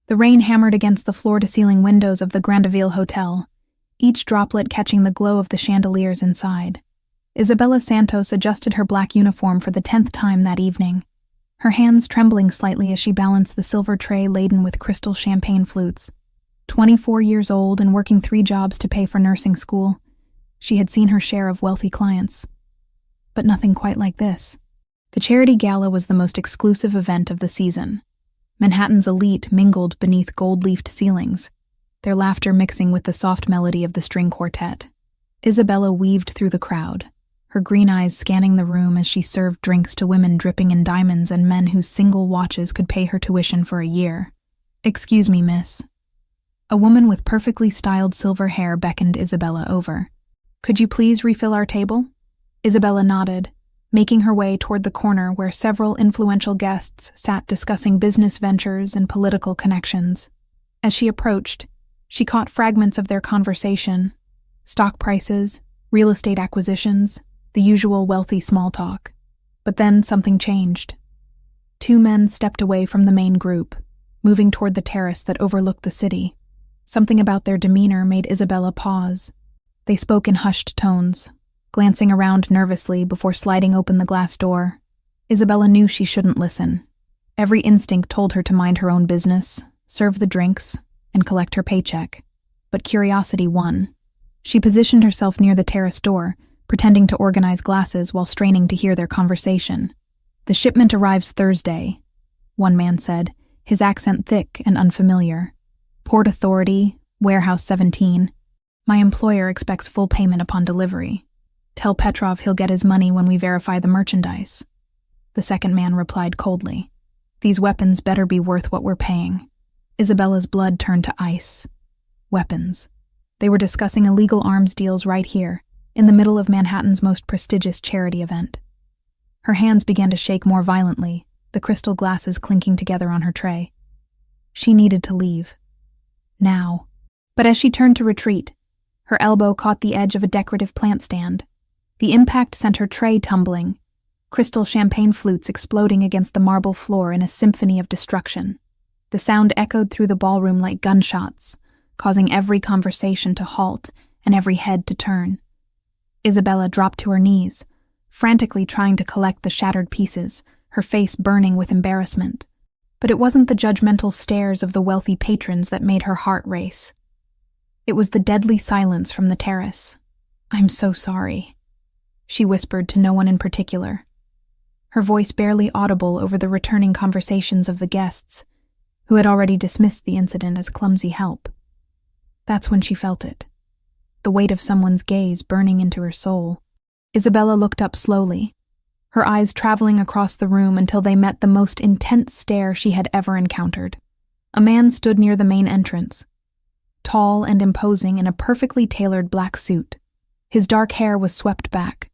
The rain hammered against the floor-to-ceiling windows of the Grandeville Hotel, each droplet catching the glow of the chandeliers inside. Isabella Santos adjusted her black uniform for the 10th time that evening, her hands trembling slightly as she balanced the silver tray laden with crystal champagne flutes. 24 years old and working 3 jobs to pay for nursing school, she had seen her share of wealthy clients. But nothing quite like this. The charity gala was the most exclusive event of the season. Manhattan's elite mingled beneath gold-leafed ceilings, their laughter mixing with the soft melody of the string quartet. Isabella weaved through the crowd, her green eyes scanning the room as she served drinks to women dripping in diamonds and men whose single watches could pay her tuition for a year. "Excuse me, miss." A woman with perfectly styled silver hair beckoned Isabella over. "Could you please refill our table?" Isabella nodded, making her way toward the corner where several influential guests sat discussing business ventures and political connections. As she approached, she caught fragments of their conversation: stock prices, real estate acquisitions, the usual wealthy small talk. But then something changed. 2 men stepped away from the main group, moving toward the terrace that overlooked the city. Something about their demeanor made Isabella pause. They spoke in hushed tones, glancing around nervously before sliding open the glass door. Isabella knew she shouldn't listen. Every instinct told her to mind her own business, serve the drinks, and collect her paycheck. But curiosity won. She positioned herself near the terrace door, pretending to organize glasses while straining to hear their conversation. "The shipment arrives Thursday," one man said, his accent thick and unfamiliar. "Port Authority, Warehouse 17. My employer expects full payment upon delivery. Tell Petrov he'll get his money when we verify the merchandise." The second man replied coldly, "These weapons better be worth what we're paying." Isabella's blood turned to ice. Weapons. They were discussing illegal arms deals right here, in the middle of Manhattan's most prestigious charity event. Her hands began to shake more violently, the crystal glasses clinking together on her tray. She needed to leave. Now. But as she turned to retreat, her elbow caught the edge of a decorative plant stand. The impact sent her tray tumbling, crystal champagne flutes exploding against the marble floor in a symphony of destruction. The sound echoed through the ballroom like gunshots, causing every conversation to halt and every head to turn. Isabella dropped to her knees, frantically trying to collect the shattered pieces, her face burning with embarrassment. But it wasn't the judgmental stares of the wealthy patrons that made her heart race. It was the deadly silence from the terrace. "I'm so sorry," she whispered to no one in particular, her voice barely audible over the returning conversations of the guests, who had already dismissed the incident as clumsy help. That's when she felt it, the weight of someone's gaze burning into her soul. Isabella looked up slowly, her eyes traveling across the room until they met the most intense stare she had ever encountered. A man stood near the main entrance, tall and imposing in a perfectly tailored black suit. His dark hair was swept back,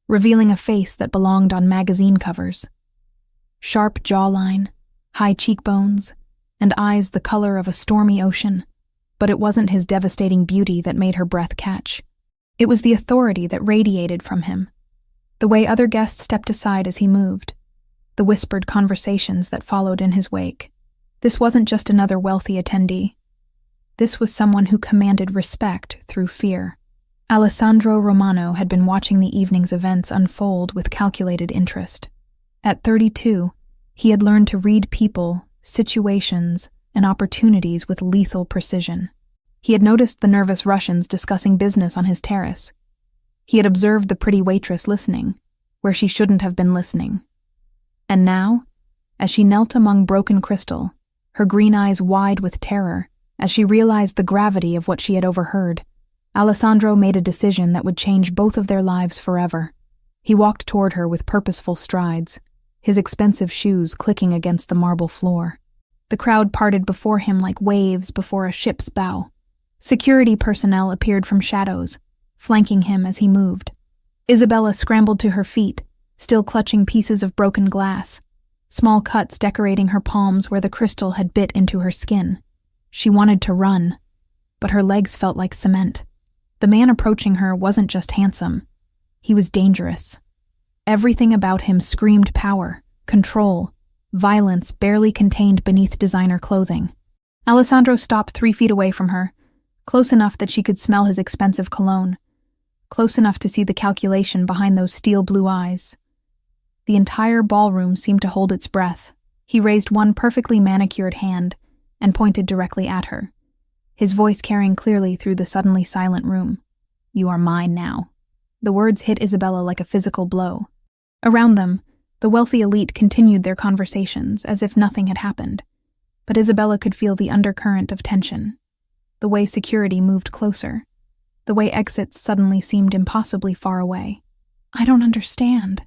revealing a face that belonged on magazine covers. Sharp jawline, high cheekbones, and eyes the color of a stormy ocean. But it wasn't his devastating beauty that made her breath catch. It was the authority that radiated from him, the way other guests stepped aside as he moved, the whispered conversations that followed in his wake. This wasn't just another wealthy attendee. This was someone who commanded respect through fear. Alessandro Romano had been watching the evening's events unfold with calculated interest. At 32, he had learned to read people, situations, and opportunities with lethal precision. He had noticed the nervous Russians discussing business on his terrace. He had observed the pretty waitress listening, where she shouldn't have been listening. And now, as she knelt among broken crystal, her green eyes wide with terror, as she realized the gravity of what she had overheard, Alessandro made a decision that would change both of their lives forever. He walked toward her with purposeful strides, his expensive shoes clicking against the marble floor. The crowd parted before him like waves before a ship's bow. Security personnel appeared from shadows, flanking him as he moved. Isabella scrambled to her feet, still clutching pieces of broken glass, small cuts decorating her palms where the crystal had bit into her skin. She wanted to run, but her legs felt like cement. The man approaching her wasn't just handsome. He was dangerous. Everything about him screamed power, control, violence barely contained beneath designer clothing. Alessandro stopped 3 feet away from her, close enough that she could smell his expensive cologne, close enough to see the calculation behind those steel blue eyes. The entire ballroom seemed to hold its breath. He raised one perfectly manicured hand and pointed directly at her, his voice carrying clearly through the suddenly silent room. "You are mine now." The words hit Isabella like a physical blow. Around them, the wealthy elite continued their conversations as if nothing had happened, but Isabella could feel the undercurrent of tension. The way security moved closer, the way exits suddenly seemed impossibly far away. "I don't understand,"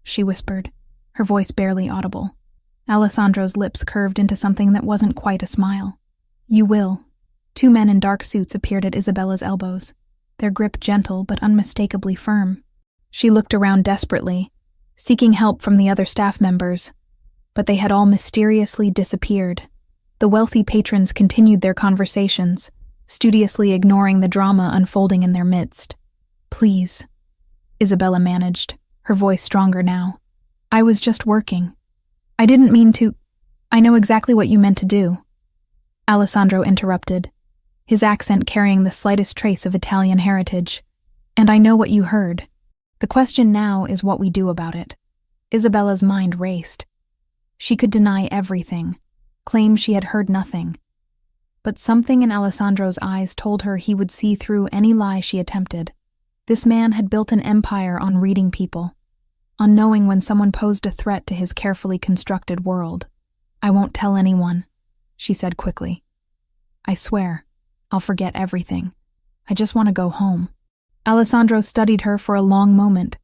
she whispered, her voice barely audible. Alessandro's lips curved into something that wasn't quite a smile. "You will." 2 men in dark suits appeared at Isabella's elbows, their grip gentle but unmistakably firm. She looked around desperately, seeking help from the other staff members, but they had all mysteriously disappeared. The wealthy patrons continued their conversations, studiously ignoring the drama unfolding in their midst. "Please," Isabella managed, her voice stronger now. "I was just working. I didn't mean to. I know exactly what you meant to do." Alessandro interrupted, his accent carrying the slightest trace of Italian heritage. "And I know what you heard. The question now is what we do about it." Isabella's mind raced. She could deny everything, claim she had heard nothing. But something in Alessandro's eyes told her he would see through any lie she attempted. This man had built an empire on reading people, on knowing when someone posed a threat to his carefully constructed world. "I won't tell anyone," she said quickly. "I swear, I'll forget everything. I just want to go home." Alessandro studied her for a long moment,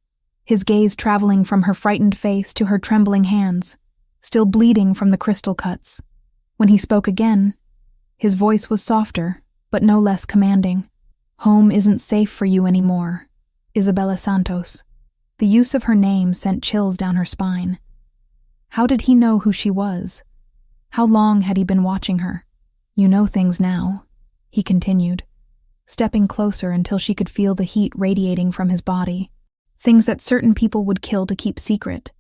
his gaze traveling from her frightened face to her trembling hands, still bleeding from the crystal cuts. When he spoke again, his voice was softer, but no less commanding. "Home isn't safe for you anymore, Isabella Santos." The use of her name sent chills down her spine. How did he know who she was? How long had he been watching her? "You know things now," he continued, stepping closer until she could feel the heat radiating from his body. "Things that certain people would kill to keep secret.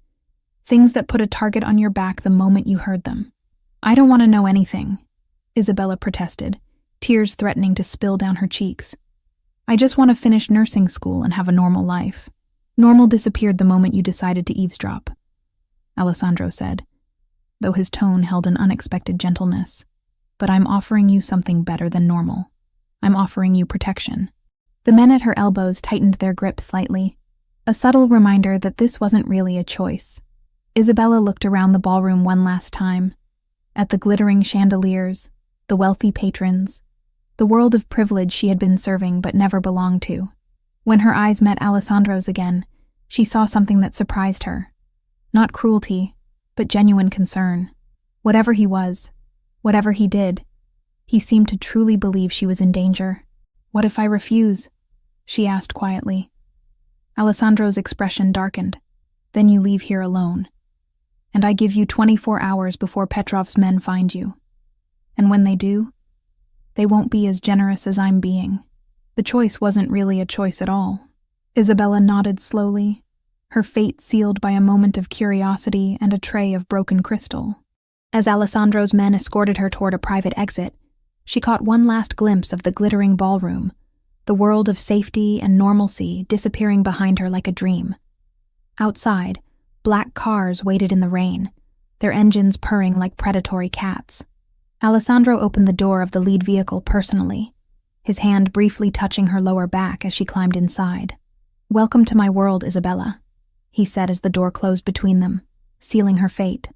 Things that put a target on your back the moment you heard them." "I don't want to know anything," Isabella protested, tears threatening to spill down her cheeks. "I just want to finish nursing school and have a normal life." "Normal disappeared the moment you decided to eavesdrop," Alessandro said, though his tone held an unexpected gentleness. "But I'm offering you something better than normal. I'm offering you protection." The men at her elbows tightened their grip slightly, a subtle reminder that this wasn't really a choice. Isabella looked around the ballroom one last time, at the glittering chandeliers, the wealthy patrons, the world of privilege she had been serving but never belonged to. When her eyes met Alessandro's again, she saw something that surprised her. Not cruelty, but genuine concern. Whatever he was, whatever he did, he seemed to truly believe she was in danger. "What if I refuse?" she asked quietly. Alessandro's expression darkened. "Then you leave here alone. And I give you 24 hours before Petrov's men find you. And when they do, they won't be as generous as I'm being." The choice wasn't really a choice at all. Isabella nodded slowly, her fate sealed by a moment of curiosity and a tray of broken crystal. As Alessandro's men escorted her toward a private exit, she caught one last glimpse of the glittering ballroom, the world of safety and normalcy disappearing behind her like a dream. Outside, black cars waited in the rain, their engines purring like predatory cats. Alessandro opened the door of the lead vehicle personally, his hand briefly touching her lower back as she climbed inside. "Welcome to my world, Isabella," he said as the door closed between them, sealing her fate.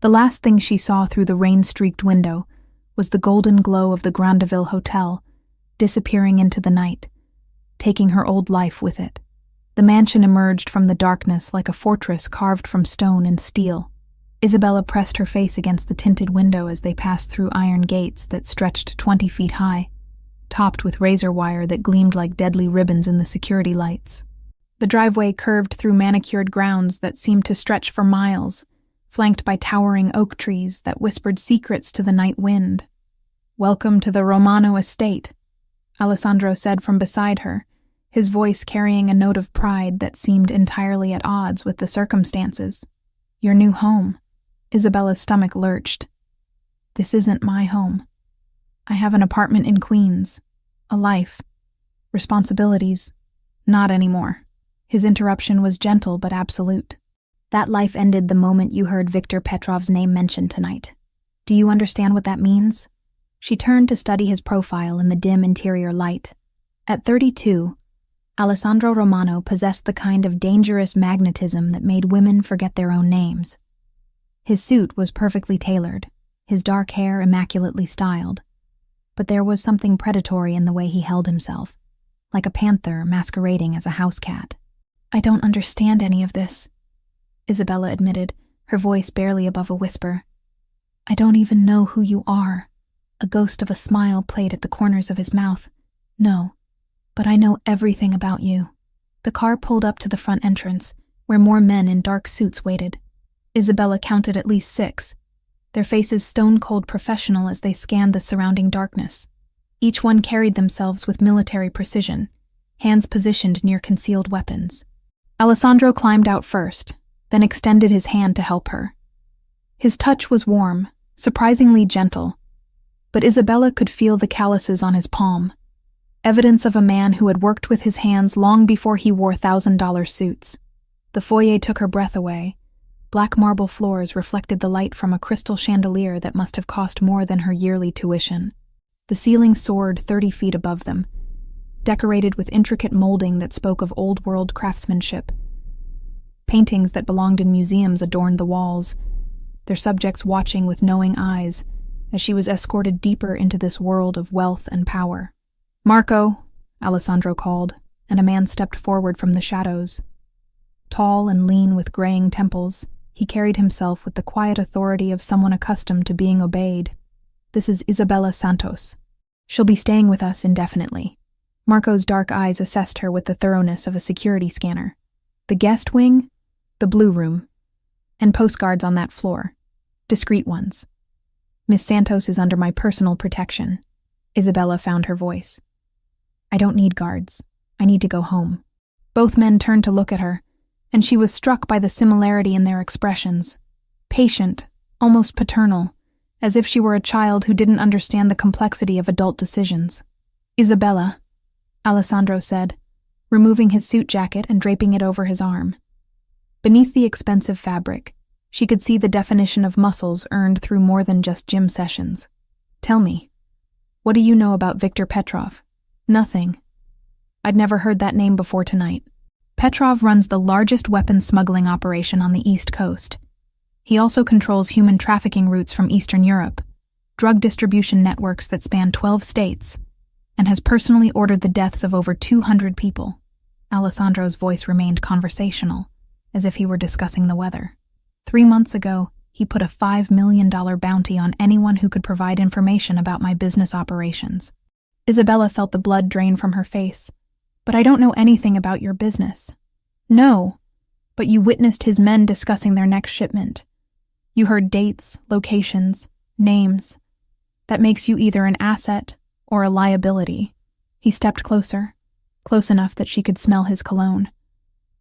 The last thing she saw through the rain-streaked window was the golden glow of the Grandeville Hotel, disappearing into the night, taking her old life with it. The mansion emerged from the darkness like a fortress carved from stone and steel. Isabella pressed her face against the tinted window as they passed through iron gates that stretched 20 feet high, topped with razor wire that gleamed like deadly ribbons in the security lights. The driveway curved through manicured grounds that seemed to stretch for miles, flanked by towering oak trees that whispered secrets to the night wind. "Welcome to the Romano estate," Alessandro said from beside her, his voice carrying a note of pride that seemed entirely at odds with the circumstances. "Your new home." Isabella's stomach lurched. "This isn't my home," I have an apartment in Queens. A life. Responsibilities. Not anymore. His interruption was gentle but absolute. That life ended the moment you heard Viktor Petrov's name mentioned tonight. Do you understand what that means? She turned to study his profile in the dim interior light. At 32, Alessandro Romano possessed the kind of dangerous magnetism that made women forget their own names. His suit was perfectly tailored, his dark hair immaculately styled. But there was something predatory in the way he held himself, like a panther masquerading as a house cat. I don't understand any of this, Isabella admitted, her voice barely above a whisper. I don't even know who you are. A ghost of a smile played at the corners of his mouth. No, but I know everything about you. The car pulled up to the front entrance, where more men in dark suits waited. Isabella counted at least 6, their faces stone-cold professional as they scanned the surrounding darkness. Each one carried themselves with military precision, hands positioned near concealed weapons. Alessandro climbed out first, then extended his hand to help her. His touch was warm, surprisingly gentle, but Isabella could feel the calluses on his palm, evidence of a man who had worked with his hands long before he wore $1,000 suits. The foyer took her breath away. Black marble floors reflected the light from a crystal chandelier that must have cost more than her yearly tuition. The ceiling soared 30 feet above them, decorated with intricate molding that spoke of old-world craftsmanship. Paintings that belonged in museums adorned the walls, their subjects watching with knowing eyes as she was escorted deeper into this world of wealth and power. "Marco," Alessandro called, and a man stepped forward from the shadows. Tall and lean with graying temples, he carried himself with the quiet authority of someone accustomed to being obeyed. "This is Isabella Santos. She'll be staying with us indefinitely." Marco's dark eyes assessed her with the thoroughness of a security scanner. "The guest wing, the blue room, and postguards on that floor. Discreet ones. Miss Santos is under my personal protection." Isabella found her voice. "I don't need guards. I need to go home." Both men turned to look at her, and she was struck by the similarity in their expressions. Patient, almost paternal, as if she were a child who didn't understand the complexity of adult decisions. "Isabella," Alessandro said, removing his suit jacket and draping it over his arm. Beneath the expensive fabric, she could see the definition of muscles earned through more than just gym sessions. "Tell me, what do you know about Viktor Petrov?" "Nothing. I'd never heard that name before tonight." Petrov runs the largest weapons smuggling operation on the East Coast. He also controls human trafficking routes from Eastern Europe, drug distribution networks that span 12 states, and has personally ordered the deaths of over 200 people. Alessandro's voice remained conversational, as if he were discussing the weather. 3 months ago, he put a $5 million bounty on anyone who could provide information about my business operations. Isabella felt the blood drain from her face. "But I don't know anything about your business." "No, but you witnessed his men discussing their next shipment. You heard dates, locations, names. That makes you either an asset or a liability." He stepped closer, close enough that she could smell his cologne,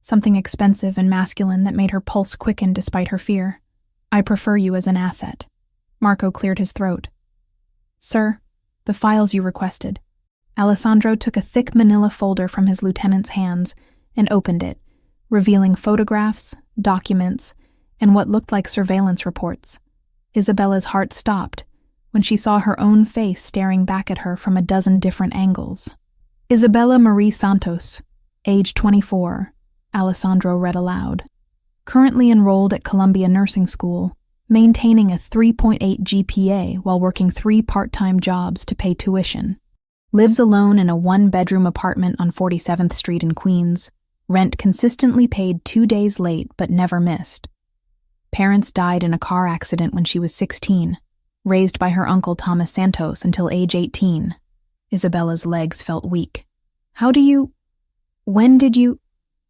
something expensive and masculine that made her pulse quicken despite her fear. "I prefer you as an asset." Marco cleared his throat. "Sir, the files you requested." Alessandro took a thick manila folder from his lieutenant's hands and opened it, revealing photographs, documents, and what looked like surveillance reports. Isabella's heart stopped when she saw her own face staring back at her from a dozen different angles. "Isabella Marie Santos, age 24, Alessandro read aloud. Currently enrolled at Columbia Nursing School, maintaining a 3.8 GPA while working 3 part-time jobs to pay tuition. Lives alone in a 1-bedroom apartment on 47th Street in Queens. Rent consistently paid 2 days late but never missed. Parents died in a car accident when she was 16. Raised by her uncle Thomas Santos until age 18. Isabella's legs felt weak. When did you?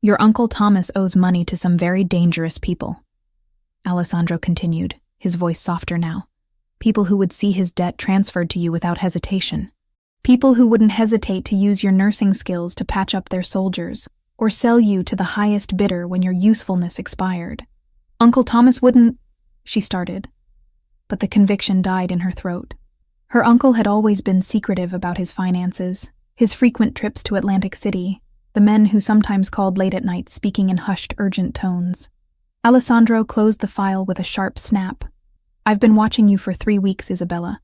Your uncle Thomas owes money to some very dangerous people. Alessandro continued, his voice softer now. People who would see his debt transferred to you without hesitation. People who wouldn't hesitate to use your nursing skills to patch up their soldiers, or sell you to the highest bidder when your usefulness expired. Uncle Thomas wouldn't, she started, but the conviction died in her throat. Her uncle had always been secretive about his finances, his frequent trips to Atlantic City, the men who sometimes called late at night speaking in hushed, urgent tones. Alessandro closed the file with a sharp snap. "I've been watching you for 3 weeks, Isabella.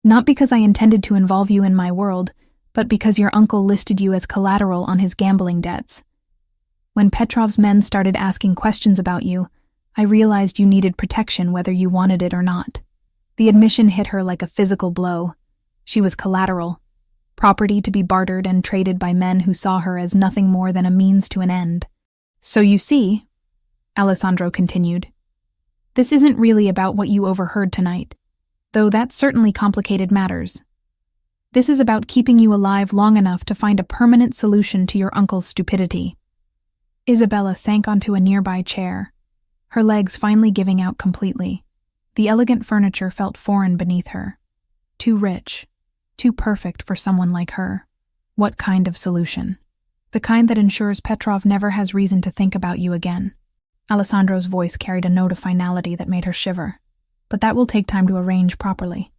Not because I intended to involve you in my world, but because your uncle listed you as collateral on his gambling debts. When Petrov's men started asking questions about you, I realized you needed protection whether you wanted it or not." The admission hit her like a physical blow. She was collateral, property to be bartered and traded by men who saw her as nothing more than a means to an end. "So you see," Alessandro continued, "this isn't really about what you overheard tonight, though that certainly complicated matters. This is about keeping you alive long enough to find a permanent solution to your uncle's stupidity." Isabella sank onto a nearby chair, her legs finally giving out completely. The elegant furniture felt foreign beneath her. Too rich, too perfect for someone like her. What kind of solution? The kind that ensures Petrov never has reason to think about you again. Alessandro's voice carried a note of finality that made her shiver. "But that will take time to arrange properly.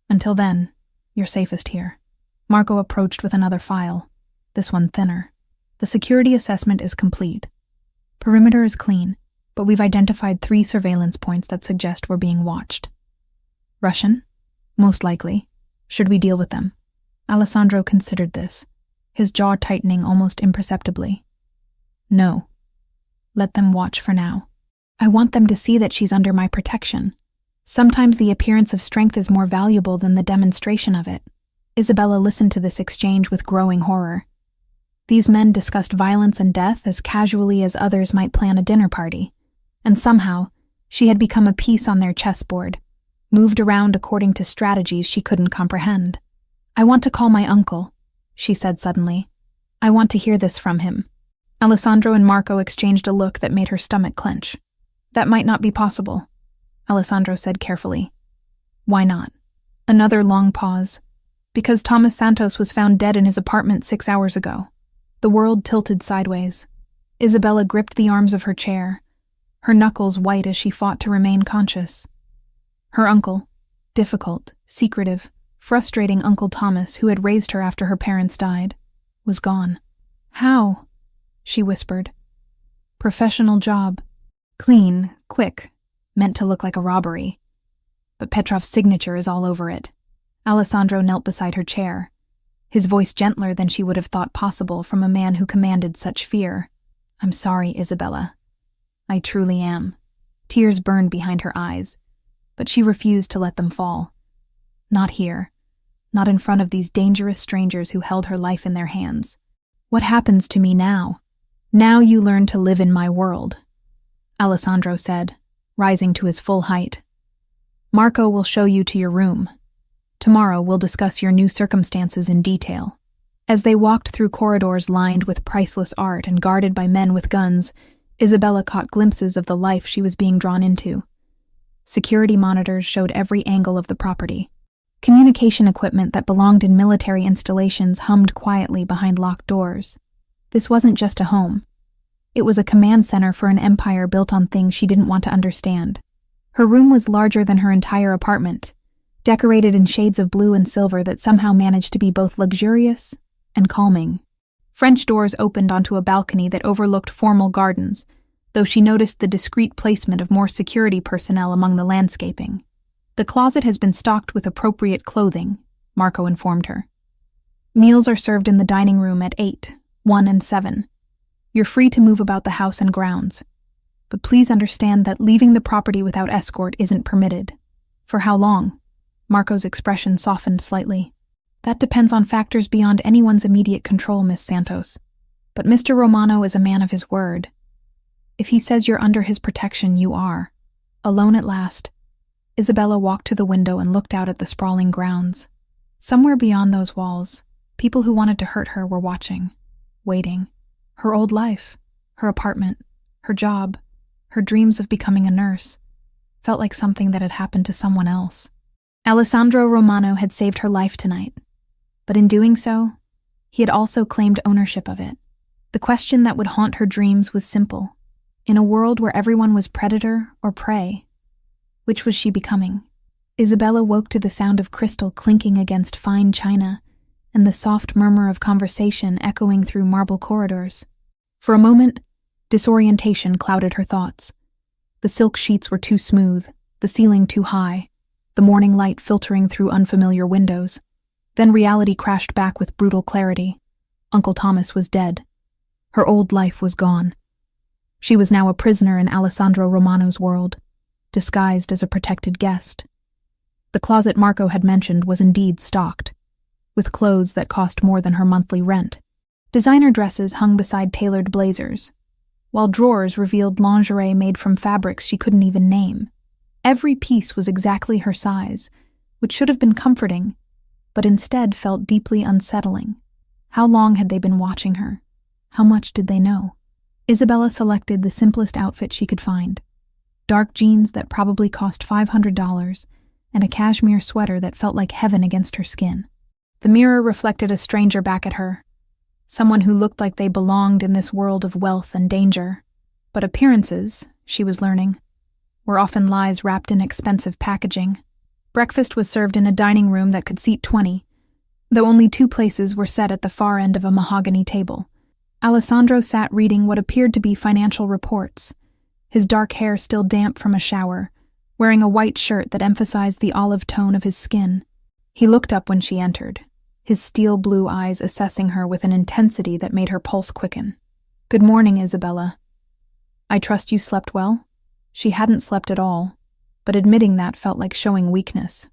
Until then, you're safest here." Marco approached with another file, this one thinner. "The security assessment is complete. Perimeter is clean, but we've identified 3 surveillance points that suggest we're being watched. Russian? Most likely. Should we deal with them?" Alessandro considered this, his jaw tightening almost imperceptibly. "No. Let them watch for now. I want them to see that she's under my protection. Sometimes the appearance of strength is more valuable than the demonstration of it." Isabella listened to this exchange with growing horror. These men discussed violence and death as casually as others might plan a dinner party, and somehow she had become a piece on their chessboard, moved around according to strategies she couldn't comprehend. "I want to call my uncle," she said suddenly. "I want to hear this from him." Alessandro and Marco exchanged a look that made her stomach clench. "That might not be possible," Alessandro said carefully. "Why not?" Another long pause. "Because Thomas Santos was found dead in his apartment 6 hours ago." The world tilted sideways. Isabella gripped the arms of her chair, her knuckles white as she fought to remain conscious. Her uncle, difficult, secretive, frustrating Uncle Thomas, who had raised her after her parents died, was gone. "How?" she whispered. "Professional job. Clean, quick, meant to look like a robbery. But Petrov's signature is all over it." Alessandro knelt beside her chair, his voice gentler than she would have thought possible from a man who commanded such fear. "I'm sorry, Isabella. I truly am." Tears burned behind her eyes, but she refused to let them fall. Not here. Not in front of these dangerous strangers who held her life in their hands. "What happens to me now?" "Now you learn to live in my world," Alessandro said, rising to his full height. "Marco will show you to your room. Tomorrow we'll discuss your new circumstances in detail." As they walked through corridors lined with priceless art and guarded by men with guns, Isabella caught glimpses of the life she was being drawn into. Security monitors showed every angle of the property. Communication equipment that belonged in military installations hummed quietly behind locked doors. This wasn't just a home. It was a command center for an empire built on things she didn't want to understand. Her room was larger than her entire apartment, decorated in shades of blue and silver that somehow managed to be both luxurious and calming. French doors opened onto a balcony that overlooked formal gardens, though she noticed the discreet placement of more security personnel among the landscaping. "The closet has been stocked with appropriate clothing," Marco informed her. "Meals are served in the dining room at 8, 1, and 7. You're free to move about the house and grounds. But please understand that leaving the property without escort isn't permitted." "For how long?" Marco's expression softened slightly. "That depends on factors beyond anyone's immediate control, Miss Santos. But Mr. Romano is a man of his word. If he says you're under his protection, you are." Alone at last, Isabella walked to the window and looked out at the sprawling grounds. Somewhere beyond those walls, people who wanted to hurt her were watching, waiting. Her old life, her apartment, her job, her dreams of becoming a nurse, felt like something that had happened to someone else. Alessandro Romano had saved her life tonight, but in doing so, he had also claimed ownership of it. The question that would haunt her dreams was simple. In a world where everyone was predator or prey, which was she becoming? Isabella woke to the sound of crystal clinking against fine china and the soft murmur of conversation echoing through marble corridors. For a moment, disorientation clouded her thoughts. The silk sheets were too smooth, the ceiling too high, the morning light filtering through unfamiliar windows. Then reality crashed back with brutal clarity. Uncle Thomas was dead. Her old life was gone. She was now a prisoner in Alessandro Romano's world, disguised as a protected guest. The closet Marco had mentioned was indeed stocked, with clothes that cost more than her monthly rent. Designer dresses hung beside tailored blazers, while drawers revealed lingerie made from fabrics she couldn't even name. Every piece was exactly her size, which should have been comforting, but instead felt deeply unsettling. How long had they been watching her? How much did they know? Isabella selected the simplest outfit she could find. Dark jeans that probably cost $500 and a cashmere sweater that felt like heaven against her skin. The mirror reflected a stranger back at her, someone who looked like they belonged in this world of wealth and danger. But appearances, she was learning, were often lies wrapped in expensive packaging. Breakfast was served in a dining room that could seat 20, though only 2 places were set at the far end of a mahogany table. Alessandro sat reading what appeared to be financial reports, his dark hair still damp from a shower, wearing a white shirt that emphasized the olive tone of his skin. He looked up when she entered, his steel blue eyes assessing her with an intensity that made her pulse quicken. "Good morning, Isabella. I trust you slept well?" She hadn't slept at all, but admitting that felt like showing weakness.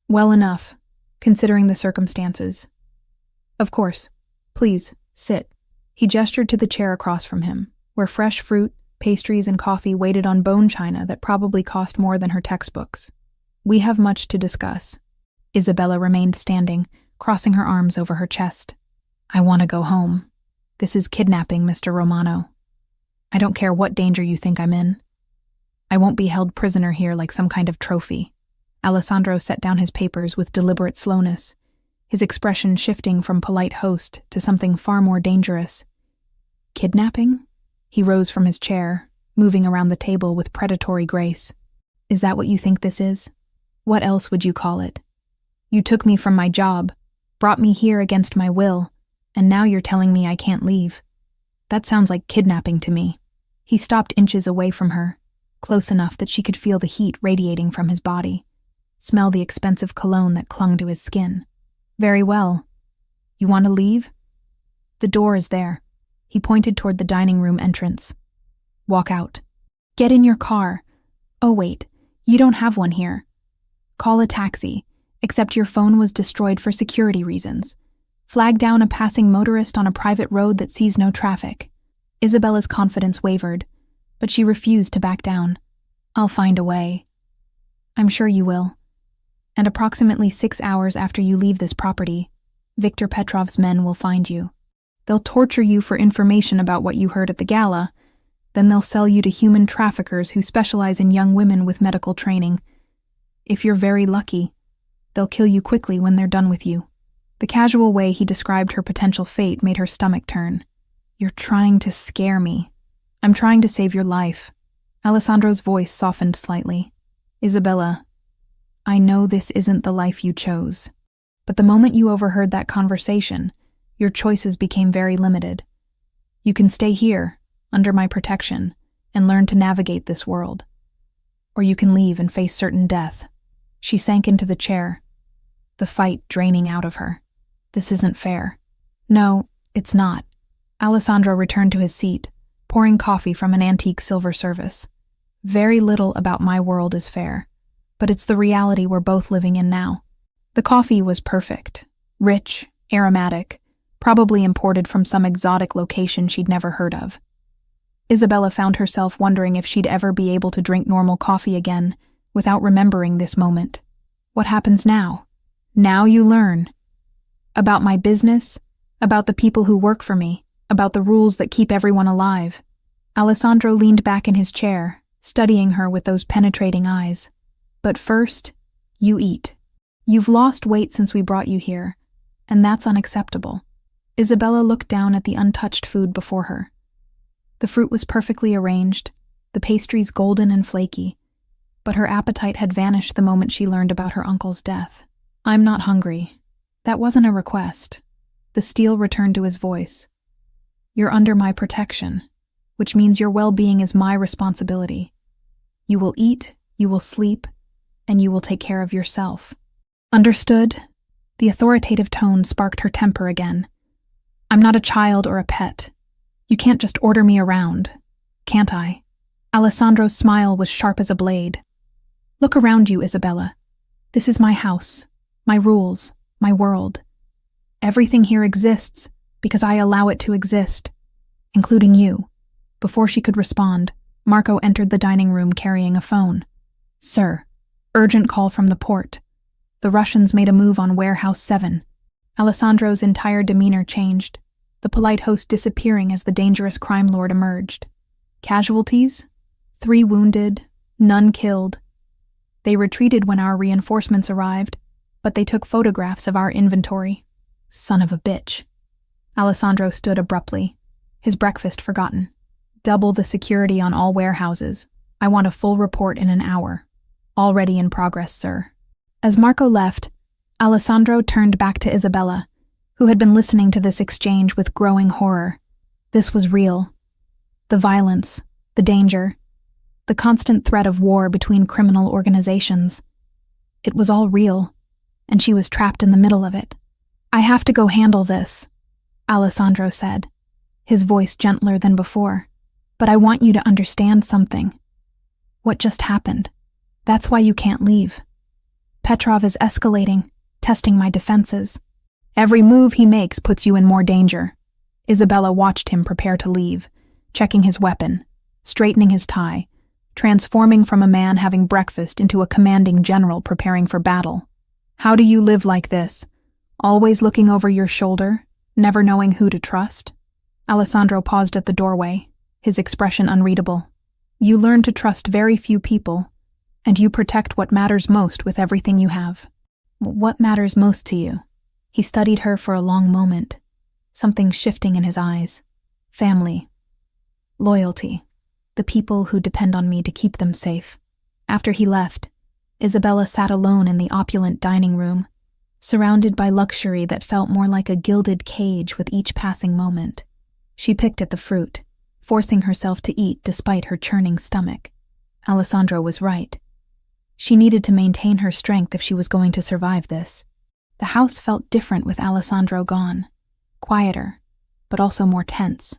"Well enough, considering the circumstances." "Of course. Please, sit." He gestured to the chair across from him, where fresh fruit, pastries, and coffee waited on bone china that probably cost more than her textbooks. "We have much to discuss." Isabella remained standing, crossing her arms over her chest. "I want to go home. This is kidnapping, Mr. Romano. I don't care what danger you think I'm in. I won't be held prisoner here like some kind of trophy." Alessandro set down his papers with deliberate slowness, his expression shifting from polite host to something far more dangerous. "Kidnapping?" He rose from his chair, moving around the table with predatory grace. "Is that what you think this is? What else would you call it? You took me from my job, brought me here against my will, and now you're telling me I can't leave. That sounds like kidnapping to me." He stopped inches away from her, close enough that she could feel the heat radiating from his body, smell the expensive cologne that clung to his skin. "Very well. You want to leave? The door is there." He pointed toward the dining room entrance. "Walk out. Get in your car. Oh wait, you don't have one here. Call a taxi, except your phone was destroyed for security reasons. Flag down a passing motorist on a private road that sees no traffic." Isabella's confidence wavered, but she refused to back down. "I'll find a way." "I'm sure you will. And approximately 6 hours after you leave this property, Viktor Petrov's men will find you. They'll torture you for information about what you heard at the gala, then they'll sell you to human traffickers who specialize in young women with medical training. If you're very lucky, they'll kill you quickly when they're done with you." The casual way he described her potential fate made her stomach turn. "You're trying to scare me." "I'm trying to save your life." Alessandro's voice softened slightly. "Isabella, I know this isn't the life you chose, but the moment you overheard that conversation, your choices became very limited. You can stay here, under my protection, and learn to navigate this world. Or you can leave and face certain death." She sank into the chair, the fight draining out of her. "This isn't fair." "No, it's not." Alessandro returned to his seat, pouring coffee from an antique silver service. "Very little about my world is fair, but it's the reality we're both living in now." The coffee was perfect, rich, aromatic, probably imported from some exotic location she'd never heard of. Isabella found herself wondering if she'd ever be able to drink normal coffee again without remembering this moment. What happens now? Now you learn. About my business, about the people who work for me, about the rules that keep everyone alive. Alessandro leaned back in his chair, studying her with those penetrating eyes. "But first, you eat. You've lost weight since we brought you here, and that's unacceptable." Isabella looked down at the untouched food before her. The fruit was perfectly arranged, the pastries golden and flaky, but her appetite had vanished the moment she learned about her uncle's death. "I'm not hungry. That wasn't a request." The steel returned to his voice. "You're under my protection, which means your well-being is my responsibility. You will eat, you will sleep, and you will take care of yourself. Understood?" The authoritative tone sparked her temper again. "I'm not a child or a pet. You can't just order me around, can't I?" Alessandro's smile was sharp as a blade. "Look around you, Isabella. This is my house, my rules, my world. Everything here exists because I allow it to exist, including you." Before she could respond, Marco entered the dining room carrying a phone. "Sir, urgent call from the port. The Russians made a move on Warehouse 7. Alessandro's entire demeanor changed, the polite host disappearing as the dangerous crime lord emerged. "Casualties? 3 wounded, none killed. They retreated when our reinforcements arrived, but they took photographs of our inventory. Son of a bitch." Alessandro stood abruptly, his breakfast forgotten. "Double the security on all warehouses. I want a full report in an hour. Already in progress, sir." As Marco left, Alessandro turned back to Isabella, who had been listening to this exchange with growing horror. This was real. The violence, the danger, the constant threat of war between criminal organizations. It was all real, and she was trapped in the middle of it. "I have to go handle this," Alessandro said, his voice gentler than before. "But I want you to understand something. What just happened? That's why you can't leave. Petrov is escalating, testing my defenses. Every move he makes puts you in more danger." Isabella watched him prepare to leave, checking his weapon, straightening his tie, transforming from a man having breakfast into a commanding general preparing for battle. "How do you live like this? Always looking over your shoulder, never knowing who to trust?" Alessandro paused at the doorway, his expression unreadable. "You learn to trust very few people, and you protect what matters most with everything you have." "What matters most to you?" He studied her for a long moment, something shifting in his eyes. "Family. Loyalty. The people who depend on me to keep them safe." After he left, Isabella sat alone in the opulent dining room, surrounded by luxury that felt more like a gilded cage with each passing moment. She picked at the fruit, forcing herself to eat despite her churning stomach. Alessandro was right. She needed to maintain her strength if she was going to survive this. The house felt different with Alessandro gone, quieter, but also more tense.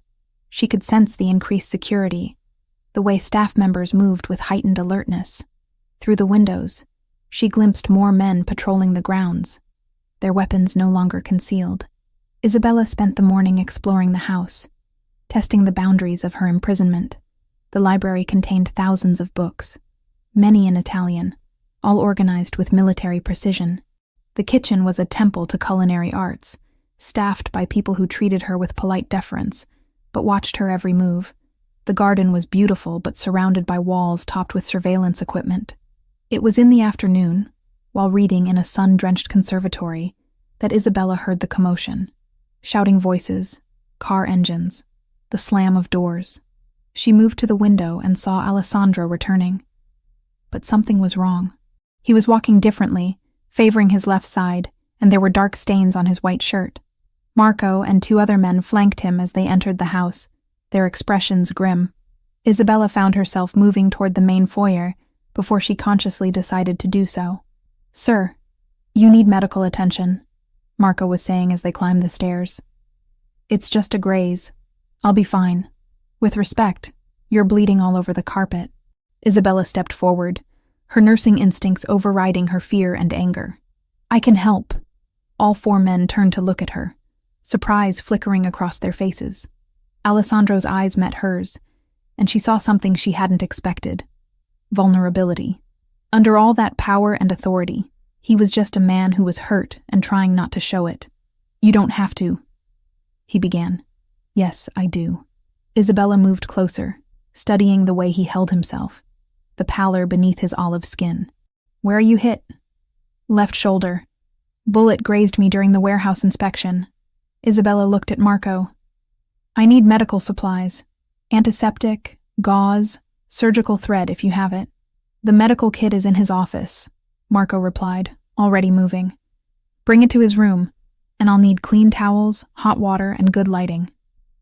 She could sense the increased security, the way staff members moved with heightened alertness. Through the windows, she glimpsed more men patrolling the grounds, their weapons no longer concealed. Isabella spent the morning exploring the house, testing the boundaries of her imprisonment. The library contained thousands of books, many in Italian, all organized with military precision. The kitchen was a temple to culinary arts, staffed by people who treated her with polite deference, but watched her every move. The garden was beautiful but surrounded by walls topped with surveillance equipment. It was in the afternoon, while reading in a sun-drenched conservatory, that Isabella heard the commotion. Shouting voices, car engines, the slam of doors. She moved to the window and saw Alessandro returning. But something was wrong. He was walking differently, favoring his left side, and there were dark stains on his white shirt. Marco and 2 other men flanked him as they entered the house, their expressions grim. Isabella found herself moving toward the main foyer before she consciously decided to do so. "Sir, you need medical attention," Marco was saying as they climbed the stairs. "It's just a graze. I'll be fine. With respect, you're bleeding all over the carpet." Isabella stepped forward, her nursing instincts overriding her fear and anger. "I can help." All 4 men turned to look at her, surprise flickering across their faces. Alessandro's eyes met hers, and she saw something she hadn't expected. Vulnerability. Under all that power and authority, he was just a man who was hurt and trying not to show it. "You don't have to," he began. "Yes, I do." Isabella moved closer, studying the way he held himself, the pallor beneath his olive skin. "Where are you hit?" "Left shoulder. Bullet grazed me during the warehouse inspection." Isabella looked at Marco. "I need medical supplies. Antiseptic, gauze, surgical thread if you have it." The medical kit is in his office, Marco replied, already moving. Bring it to his room, and I'll need clean towels, hot water, and good lighting.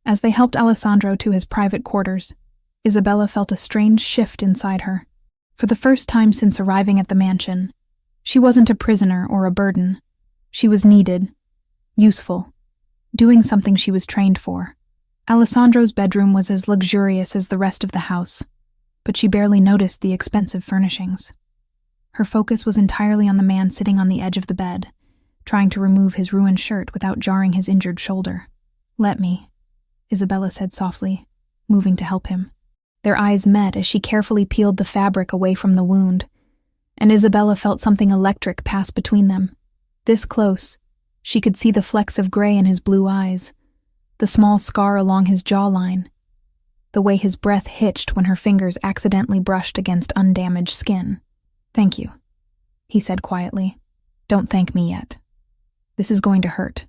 As they helped Alessandro to his private quarters, Isabella felt a strange shift inside her. For the first time since arriving at the mansion, she wasn't a prisoner or a burden. She was needed, useful, doing something she was trained for. Alessandro's bedroom was as luxurious as the rest of the house, but she barely noticed the expensive furnishings. Her focus was entirely on the man sitting on the edge of the bed, trying to remove his ruined shirt without jarring his injured shoulder. "Let me," Isabella said softly, moving to help him. Their eyes met as she carefully peeled the fabric away from the wound, and Isabella felt something electric pass between them. This close, she could see the flecks of gray in his blue eyes, the small scar along his jawline, the way his breath hitched when her fingers accidentally brushed against undamaged skin. "Thank you," he said quietly. "Don't thank me yet. This is going to hurt."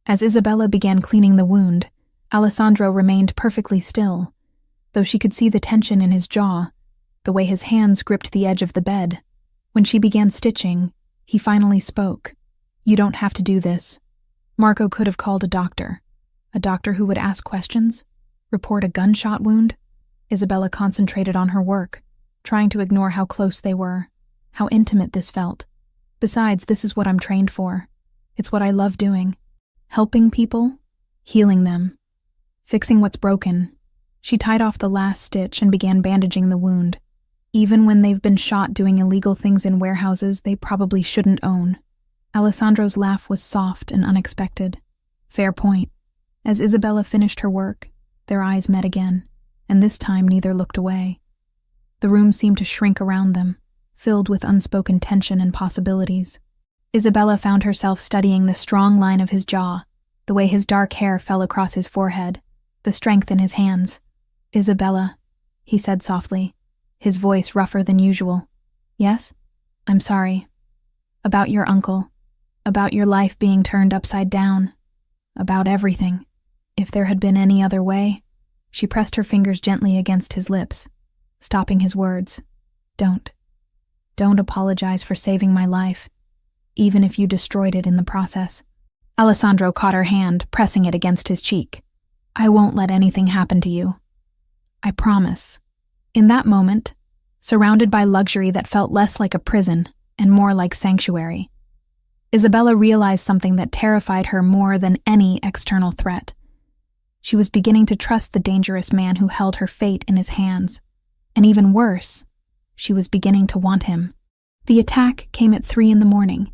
As Isabella began cleaning the wound, Alessandro remained perfectly still, though she could see the tension in his jaw, the way his hands gripped the edge of the bed. When she began stitching, he finally spoke. "You don't have to do this." Marco could have called a doctor who would ask questions, report a gunshot wound. Isabella concentrated on her work, trying to ignore how close they were, how intimate this felt. Besides, this is what I'm trained for. It's what I love doing. Helping people, healing them, fixing what's broken. She tied off the last stitch and began bandaging the wound. Even when they've been shot doing illegal things in warehouses they probably shouldn't own. Alessandro's laugh was soft and unexpected. Fair point. As Isabella finished her work, their eyes met again, and this time neither looked away. The room seemed to shrink around them, filled with unspoken tension and possibilities. Isabella found herself studying the strong line of his jaw, the way his dark hair fell across his forehead, the strength in his hands. "Isabella," he said softly, his voice rougher than usual. "Yes? I'm sorry. About your uncle. About your life being turned upside down. About everything. If there had been any other way." She pressed her fingers gently against his lips, stopping his words. Don't apologize for saving my life, even if you destroyed it in the process." Alessandro caught her hand, pressing it against his cheek. "I won't let anything happen to you. I promise." In that moment, surrounded by luxury that felt less like a prison and more like sanctuary, Isabella realized something that terrified her more than any external threat. She was beginning to trust the dangerous man who held her fate in his hands. And even worse, she was beginning to want him. The attack came at 3 a.m,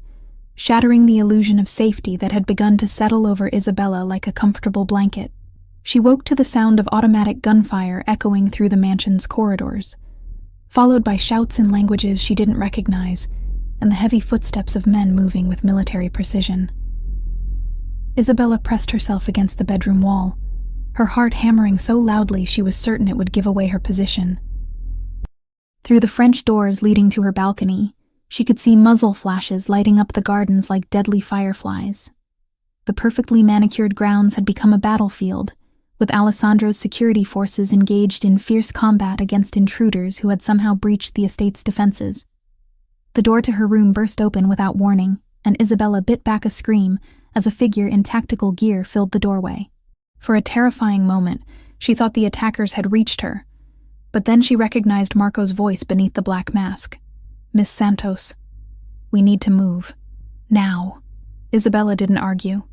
shattering the illusion of safety that had begun to settle over Isabella like a comfortable blanket. She woke to the sound of automatic gunfire echoing through the mansion's corridors, followed by shouts in languages she didn't recognize, and the heavy footsteps of men moving with military precision. Isabella pressed herself against the bedroom wall, her heart hammering so loudly she was certain it would give away her position. Through the French doors leading to her balcony, she could see muzzle flashes lighting up the gardens like deadly fireflies. The perfectly manicured grounds had become a battlefield, with Alessandro's security forces engaged in fierce combat against intruders who had somehow breached the estate's defenses. The door to her room burst open without warning, and Isabella bit back a scream as a figure in tactical gear filled the doorway. For a terrifying moment, she thought the attackers had reached her, but then she recognized Marco's voice beneath the black mask. "Miss Santos, we need to move. Now." Isabella didn't argue.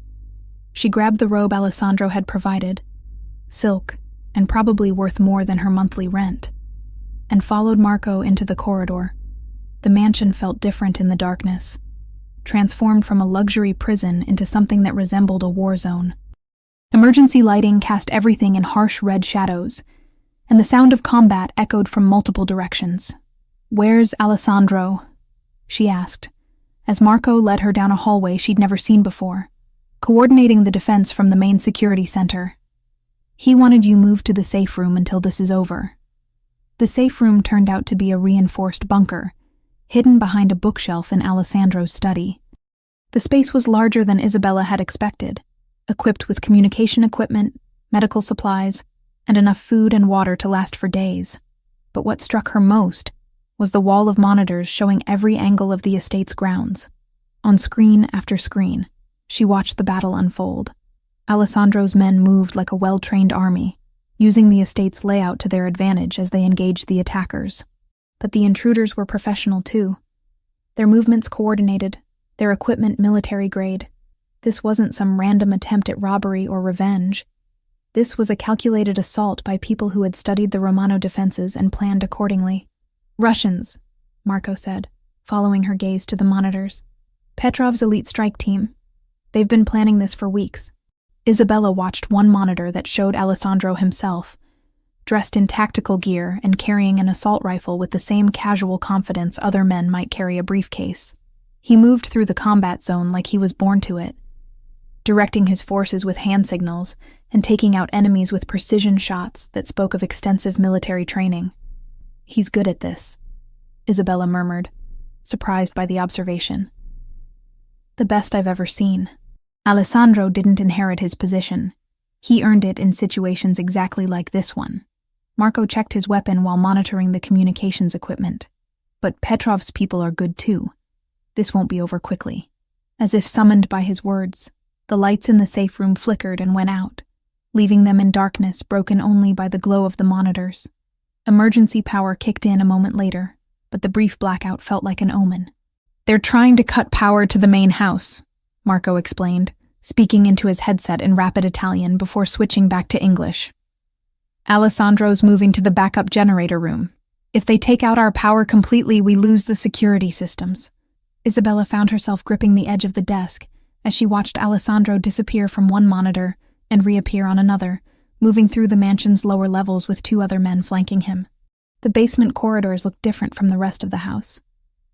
She grabbed the robe Alessandro had provided, silk, and probably worth more than her monthly rent, and followed Marco into the corridor. The mansion felt different in the darkness, transformed from a luxury prison into something that resembled a war zone. Emergency lighting cast everything in harsh red shadows, and the sound of combat echoed from multiple directions. "Where's Alessandro?" she asked, as Marco led her down a hallway she'd never seen before, coordinating the defense from the main security center. "He wanted you moved to the safe room until this is over." The safe room turned out to be a reinforced bunker, hidden behind a bookshelf in Alessandro's study. The space was larger than Isabella had expected, equipped with communication equipment, medical supplies, and enough food and water to last for days. But what struck her most was the wall of monitors showing every angle of the estate's grounds. On screen after screen, she watched the battle unfold. Alessandro's men moved like a well-trained army, using the estate's layout to their advantage as they engaged the attackers. But the intruders were professional too. Their movements coordinated, their equipment military-grade. This wasn't some random attempt at robbery or revenge. This was a calculated assault by people who had studied the Romano defenses and planned accordingly. Russians, Marco said, following her gaze to the monitors. Petrov's elite strike team. They've been planning this for weeks. Isabella watched one monitor that showed Alessandro himself, dressed in tactical gear and carrying an assault rifle with the same casual confidence other men might carry a briefcase. He moved through the combat zone like he was born to it, directing his forces with hand signals and taking out enemies with precision shots that spoke of extensive military training. He's good at this, Isabella murmured, surprised by the observation. The best I've ever seen. Alessandro didn't inherit his position. He earned it in situations exactly like this one. Marco checked his weapon while monitoring the communications equipment. But Petrov's people are good too. This won't be over quickly. As if summoned by his words, the lights in the safe room flickered and went out, leaving them in darkness broken only by the glow of the monitors. Emergency power kicked in a moment later, but the brief blackout felt like an omen. They're trying to cut power to the main house, Marco explained, speaking into his headset in rapid Italian before switching back to English. Alessandro's moving to the backup generator room. If they take out our power completely, we lose the security systems. Isabella found herself gripping the edge of the desk as she watched Alessandro disappear from one monitor and reappear on another, moving through the mansion's lower levels with two other men flanking him. The basement corridors looked different from the rest of the house.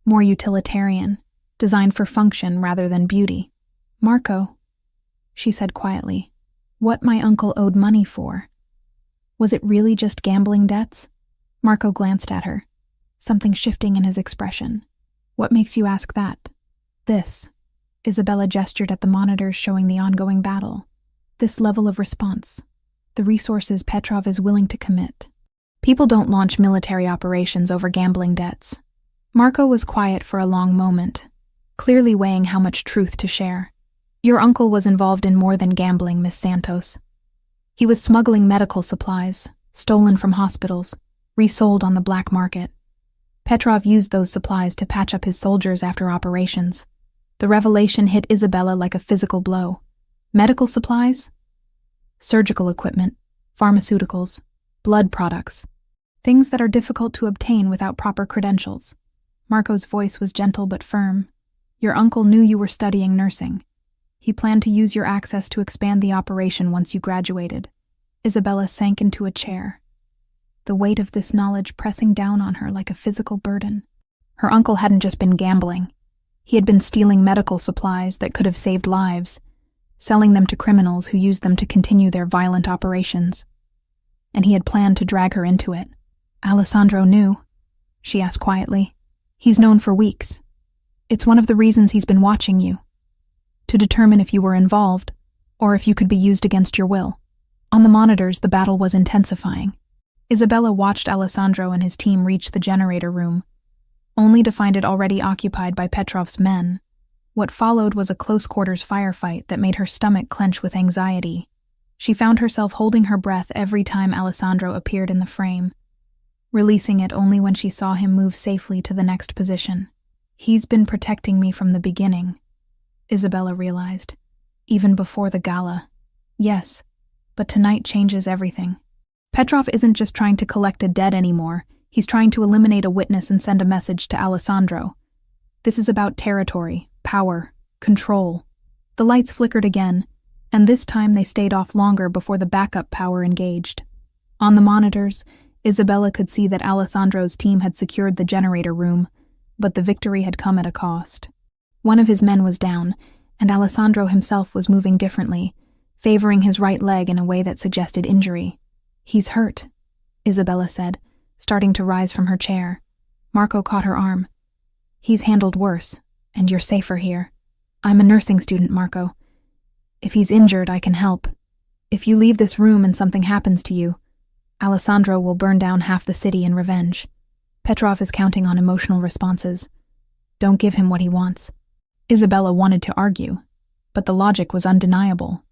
More utilitarian, designed for function rather than beauty. Marco, she said quietly, what my uncle owed money for. Was it really just gambling debts? Marco glanced at her, something shifting in his expression. What makes you ask that? This. Isabella gestured at the monitors showing the ongoing battle. This level of response. The resources Petrov is willing to commit. People don't launch military operations over gambling debts. Marco was quiet for a long moment, clearly weighing how much truth to share. Your uncle was involved in more than gambling, Miss Santos. He was smuggling medical supplies, stolen from hospitals, resold on the black market. Petrov used those supplies to patch up his soldiers after operations. The revelation hit Isabella like a physical blow. Medical supplies? Surgical equipment, pharmaceuticals, blood products. Things that are difficult to obtain without proper credentials. Marco's voice was gentle but firm. Your uncle knew you were studying nursing. He planned to use your access to expand the operation once you graduated. Isabella sank into a chair, the weight of this knowledge pressing down on her like a physical burden. Her uncle hadn't just been gambling. He had been stealing medical supplies that could have saved lives, selling them to criminals who used them to continue their violent operations. And he had planned to drag her into it. Alessandro knew, she asked quietly. He's known for weeks. It's one of the reasons he's been watching you, to determine if you were involved, or if you could be used against your will. On the monitors, the battle was intensifying. Isabella watched Alessandro and his team reach the generator room, only to find it already occupied by Petrov's men. What followed was a close-quarters firefight that made her stomach clench with anxiety. She found herself holding her breath every time Alessandro appeared in the frame, releasing it only when she saw him move safely to the next position. He's been protecting me from the beginning, Isabella realized, even before the gala. Yes, but tonight changes everything. Petrov isn't just trying to collect a debt anymore, he's trying to eliminate a witness and send a message to Alessandro. This is about territory, power, control. The lights flickered again, and this time they stayed off longer before the backup power engaged. On the monitors, Isabella could see that Alessandro's team had secured the generator room, but the victory had come at a cost. One of his men was down, and Alessandro himself was moving differently, favoring his right leg in a way that suggested injury. He's hurt, Isabella said, starting to rise from her chair. Marco caught her arm. He's handled worse, and you're safer here. I'm a nursing student, Marco. If he's injured, I can help. If you leave this room and something happens to you, Alessandro will burn down half the city in revenge. Petrov is counting on emotional responses. Don't give him what he wants. Isabella wanted to argue, but the logic was undeniable.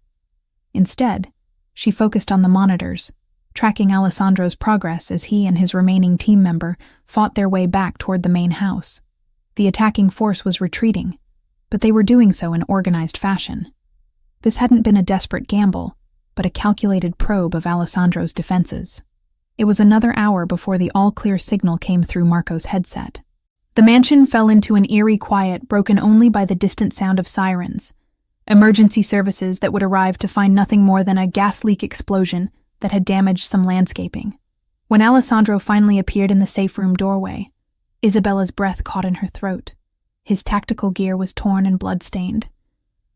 Instead, she focused on the monitors, tracking Alessandro's progress as he and his remaining team member fought their way back toward the main house. The attacking force was retreating, but they were doing so in organized fashion. This hadn't been a desperate gamble, but a calculated probe of Alessandro's defenses. It was another hour before the all-clear signal came through Marco's headset. The mansion fell into an eerie quiet broken only by the distant sound of sirens, emergency services that would arrive to find nothing more than a gas leak explosion that had damaged some landscaping. When Alessandro finally appeared in the safe room doorway, Isabella's breath caught in her throat. His tactical gear was torn and blood-stained.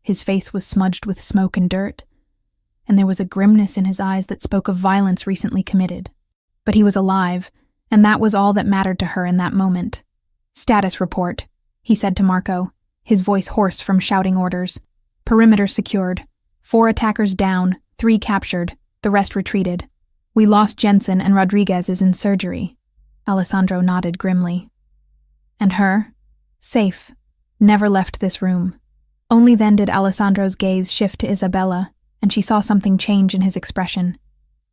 His face was smudged with smoke and dirt, and there was a grimness in his eyes that spoke of violence recently committed. But he was alive, and that was all that mattered to her in that moment. "Status report," he said to Marco, his voice hoarse from shouting orders. "Perimeter secured. 4 attackers down, 3 captured, the rest retreated. We lost Jensen and Rodriguez is in surgery." Alessandro nodded grimly. "And her?" "Safe. Never left this room." Only then did Alessandro's gaze shift to Isabella, and she saw something change in his expression.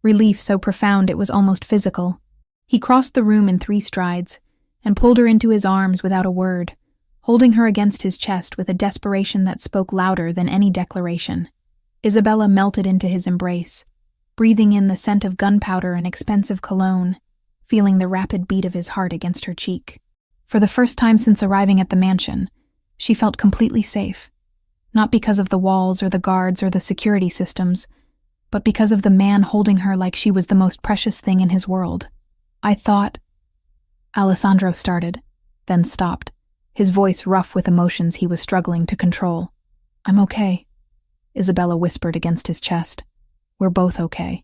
Relief so profound it was almost physical. He crossed the room in 3 strides, and pulled her into his arms without a word, holding her against his chest with a desperation that spoke louder than any declaration. Isabella melted into his embrace, breathing in the scent of gunpowder and expensive cologne, feeling the rapid beat of his heart against her cheek. For the first time since arriving at the mansion, she felt completely safe. Not because of the walls or the guards or the security systems, but because of the man holding her like she was the most precious thing in his world. "I thought—" Alessandro started, then stopped, his voice rough with emotions he was struggling to control. "I'm okay," Isabella whispered against his chest. "We're both okay."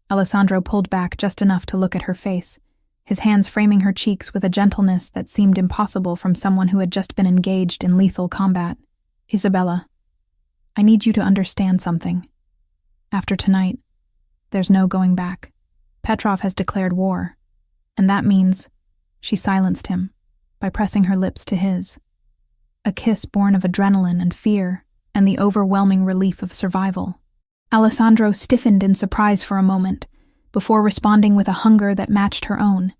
Alessandro pulled back just enough to look at her face, his hands framing her cheeks with a gentleness that seemed impossible from someone who had just been engaged in lethal combat. "Isabella, I need you to understand something. After tonight, there's no going back. Petrov has declared war, and that means—" She silenced him by pressing her lips to his. A kiss born of adrenaline and fear and the overwhelming relief of survival. Alessandro stiffened in surprise for a moment, before responding with a hunger that matched her own,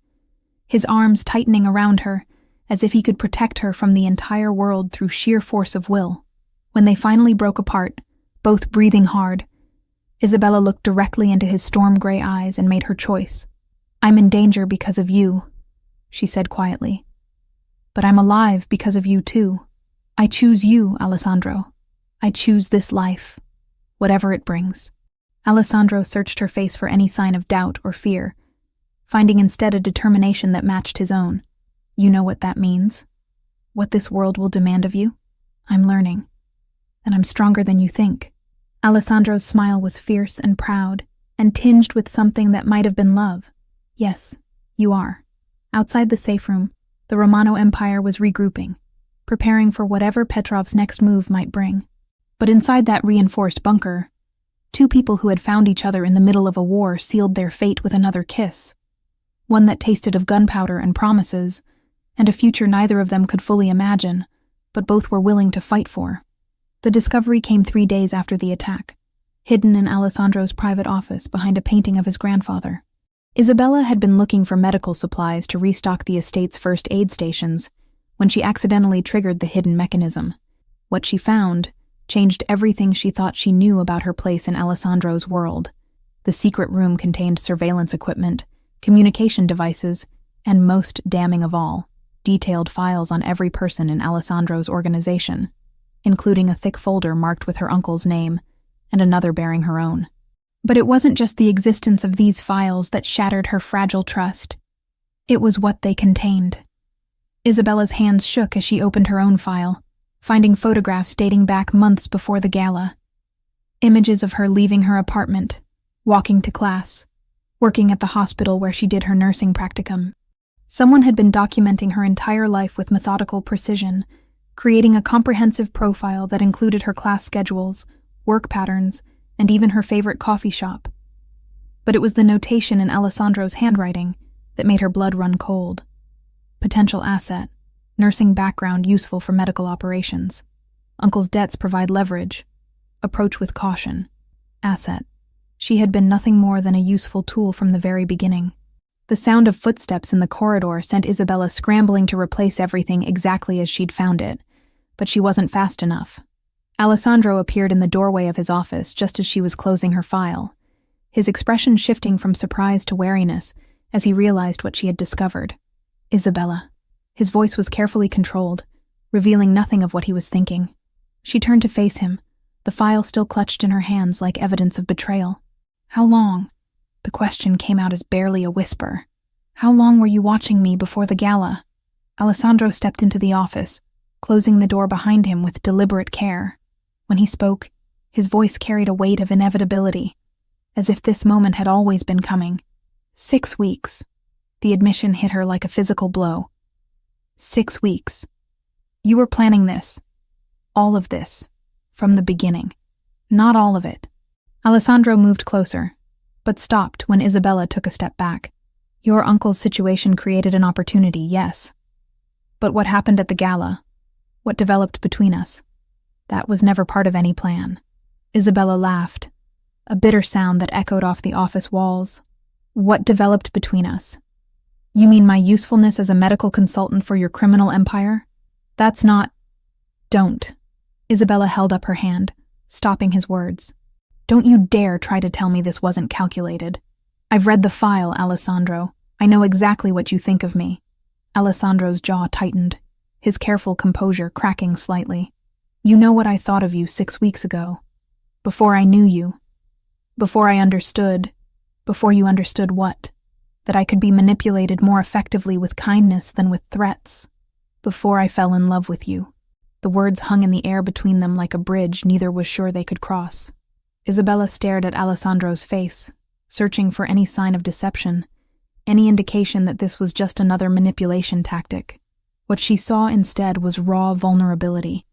his arms tightening around her, as if he could protect her from the entire world through sheer force of will. When they finally broke apart, both breathing hard, Isabella looked directly into his storm-gray eyes and made her choice. "I'm in danger because of you," she said quietly. "But I'm alive because of you too. I choose you, Alessandro. I choose this life, whatever it brings." Alessandro searched her face for any sign of doubt or fear, finding instead a determination that matched his own. "You know what that means? What this world will demand of you? I'm learning. And I'm stronger than you think." Alessandro's smile was fierce and proud, and tinged with something that might have been love. "Yes, you are." Outside the safe room, the Romano Empire was regrouping, preparing for whatever Petrov's next move might bring. But inside that reinforced bunker, 2 people who had found each other in the middle of a war sealed their fate with another kiss. One that tasted of gunpowder and promises, and a future neither of them could fully imagine, but both were willing to fight for. The discovery came 3 days after the attack, hidden in Alessandro's private office behind a painting of his grandfather. Isabella had been looking for medical supplies to restock the estate's first aid stations when she accidentally triggered the hidden mechanism. What she found changed everything she thought she knew about her place in Alessandro's world. The secret room contained surveillance equipment, communication devices, and most damning of all, detailed files on every person in Alessandro's organization, including a thick folder marked with her uncle's name and another bearing her own. But it wasn't just the existence of these files that shattered her fragile trust. It was what they contained. Isabella's hands shook as she opened her own file, finding photographs dating back months before the gala. Images of her leaving her apartment, walking to class, working at the hospital where she did her nursing practicum. Someone had been documenting her entire life with methodical precision, creating a comprehensive profile that included her class schedules, work patterns, and even her favorite coffee shop. But it was the notation in Alessandro's handwriting that made her blood run cold. Potential asset. Nursing background useful for medical operations. Uncle's debts provide leverage. Approach with caution. Asset. She had been nothing more than a useful tool from the very beginning. The sound of footsteps in the corridor sent Isabella scrambling to replace everything exactly as she'd found it, but she wasn't fast enough. Alessandro appeared in the doorway of his office just as she was closing her file, his expression shifting from surprise to wariness as he realized what she had discovered. Isabella. His voice was carefully controlled, revealing nothing of what he was thinking. She turned to face him, the file still clutched in her hands like evidence of betrayal. How long? The question came out as barely a whisper. How long were you watching me before the gala? Alessandro stepped into the office, closing the door behind him with deliberate care. When he spoke, his voice carried a weight of inevitability, as if this moment had always been coming. 6 weeks. The admission hit her like a physical blow. 6 weeks. You were planning this. All of this. From the beginning. Not all of it. Alessandro moved closer, but stopped when Isabella took a step back. Your uncle's situation created an opportunity, yes. But what happened at the gala? What developed between us? That was never part of any plan. Isabella laughed, a bitter sound that echoed off the office walls. What developed between us? You mean my usefulness as a medical consultant for your criminal empire? That's not... Don't. Isabella held up her hand, stopping his words. Don't you dare try to tell me this wasn't calculated. I've read the file, Alessandro. I know exactly what you think of me. Alessandro's jaw tightened, his careful composure cracking slightly. You know what I thought of you 6 weeks ago. Before I knew you. Before I understood. Before you understood what? That I could be manipulated more effectively with kindness than with threats. Before I fell in love with you. The words hung in the air between them like a bridge neither was sure they could cross. Isabella stared at Alessandro's face, searching for any sign of deception, any indication that this was just another manipulation tactic. What she saw instead was raw vulnerability,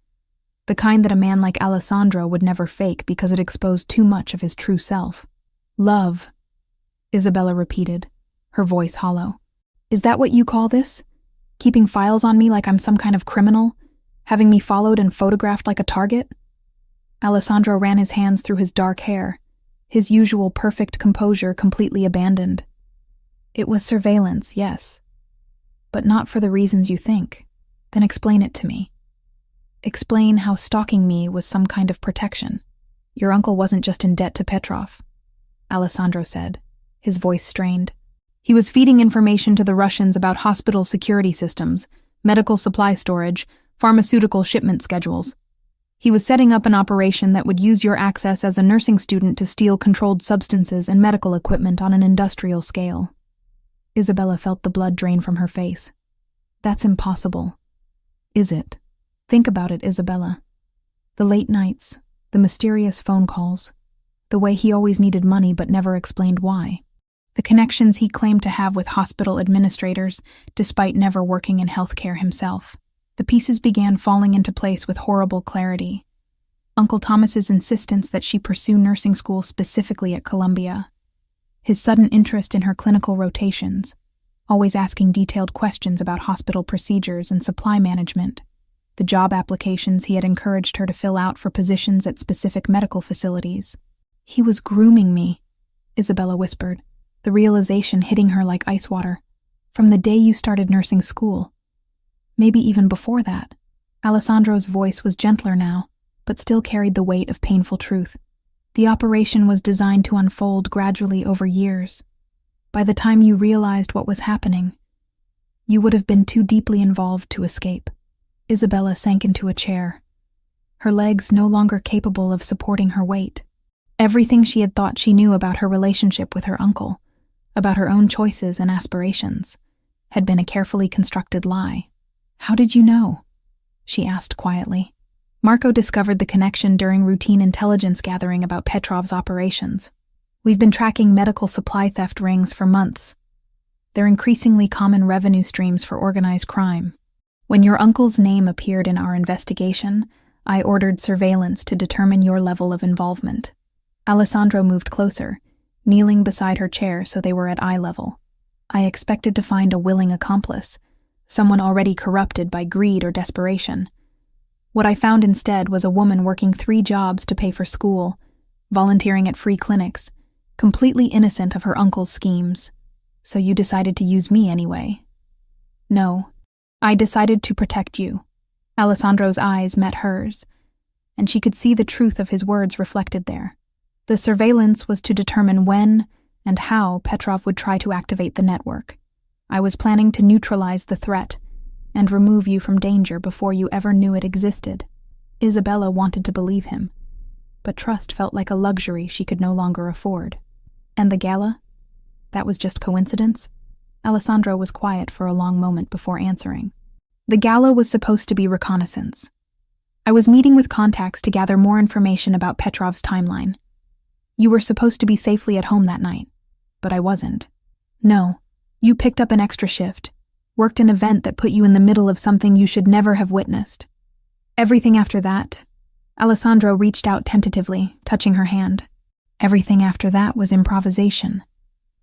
the kind that a man like Alessandro would never fake because it exposed too much of his true self. Love, Isabella repeated, her voice hollow. Is that what you call this? Keeping files on me like I'm some kind of criminal? Having me followed and photographed like a target? Alessandro ran his hands through his dark hair, his usual perfect composure completely abandoned. It was surveillance, yes. But not for the reasons you think. Then explain it to me. Explain how stalking me was some kind of protection. Your uncle wasn't just in debt to Petrov, Alessandro said, his voice strained. He was feeding information to the Russians about hospital security systems, medical supply storage, pharmaceutical shipment schedules. He was setting up an operation that would use your access as a nursing student to steal controlled substances and medical equipment on an industrial scale. Isabella felt the blood drain from her face. That's impossible. Is it? Think about it, Isabella. The late nights, the mysterious phone calls, the way he always needed money but never explained why. The connections he claimed to have with hospital administrators, despite never working in healthcare himself. The pieces began falling into place with horrible clarity. Uncle Thomas's insistence that she pursue nursing school specifically at Columbia. His sudden interest in her clinical rotations, always asking detailed questions about hospital procedures and supply management. The job applications he had encouraged her to fill out for positions at specific medical facilities. He was grooming me, Isabella whispered, the realization hitting her like ice water. From the day you started nursing school. Maybe even before that. Alessandro's voice was gentler now, but still carried the weight of painful truth. The operation was designed to unfold gradually over years. By the time you realized what was happening, you would have been too deeply involved to escape. Isabella sank into a chair, her legs no longer capable of supporting her weight. Everything she had thought she knew about her relationship with her uncle, about her own choices and aspirations, had been a carefully constructed lie. How did you know? She asked quietly. Marco discovered the connection during routine intelligence gathering about Petrov's operations. We've been tracking medical supply theft rings for months. They're increasingly common revenue streams for organized crime. When your uncle's name appeared in our investigation, I ordered surveillance to determine your level of involvement. Alessandro moved closer, kneeling beside her chair so they were at eye level. I expected to find a willing accomplice, someone already corrupted by greed or desperation. What I found instead was a woman working 3 jobs to pay for school, volunteering at free clinics, completely innocent of her uncle's schemes. So you decided to use me anyway. No, I decided to protect you. Alessandro's eyes met hers, and she could see the truth of his words reflected there. The surveillance was to determine when and how Petrov would try to activate the network. I was planning to neutralize the threat and remove you from danger before you ever knew it existed. Isabella wanted to believe him, but trust felt like a luxury she could no longer afford. And the gala? That was just coincidence? Alessandro was quiet for a long moment before answering. The gala was supposed to be reconnaissance. I was meeting with contacts to gather more information about Petrov's timeline. You were supposed to be safely at home that night, but I wasn't. No, you picked up an extra shift, worked an event that put you in the middle of something you should never have witnessed. Everything after that, Alessandro reached out tentatively, touching her hand. Everything after that was improvisation,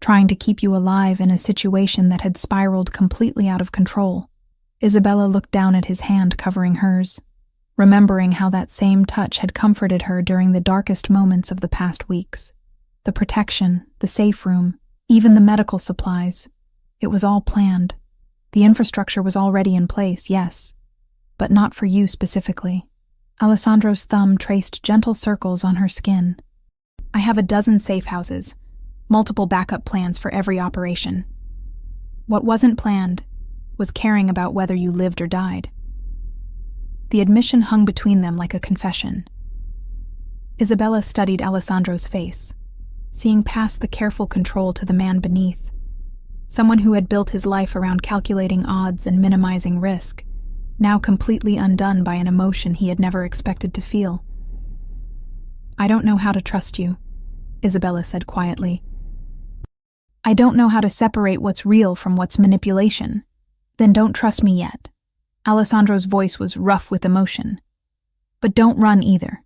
trying to keep you alive in a situation that had spiraled completely out of control. Isabella looked down at his hand covering hers, remembering how that same touch had comforted her during the darkest moments of the past weeks. The protection, the safe room, even the medical supplies. It was all planned. The infrastructure was already in place, yes, but not for you specifically. Alessandro's thumb traced gentle circles on her skin. I have a dozen safe houses, multiple backup plans for every operation. What wasn't planned was caring about whether you lived or died. The admission hung between them like a confession. Isabella studied Alessandro's face, seeing past the careful control to the man beneath, someone who had built his life around calculating odds and minimizing risk, now completely undone by an emotion he had never expected to feel. I don't know how to trust you, Isabella said quietly. I don't know how to separate what's real from what's manipulation. Then don't trust me yet. Alessandro's voice was rough with emotion. But don't run either.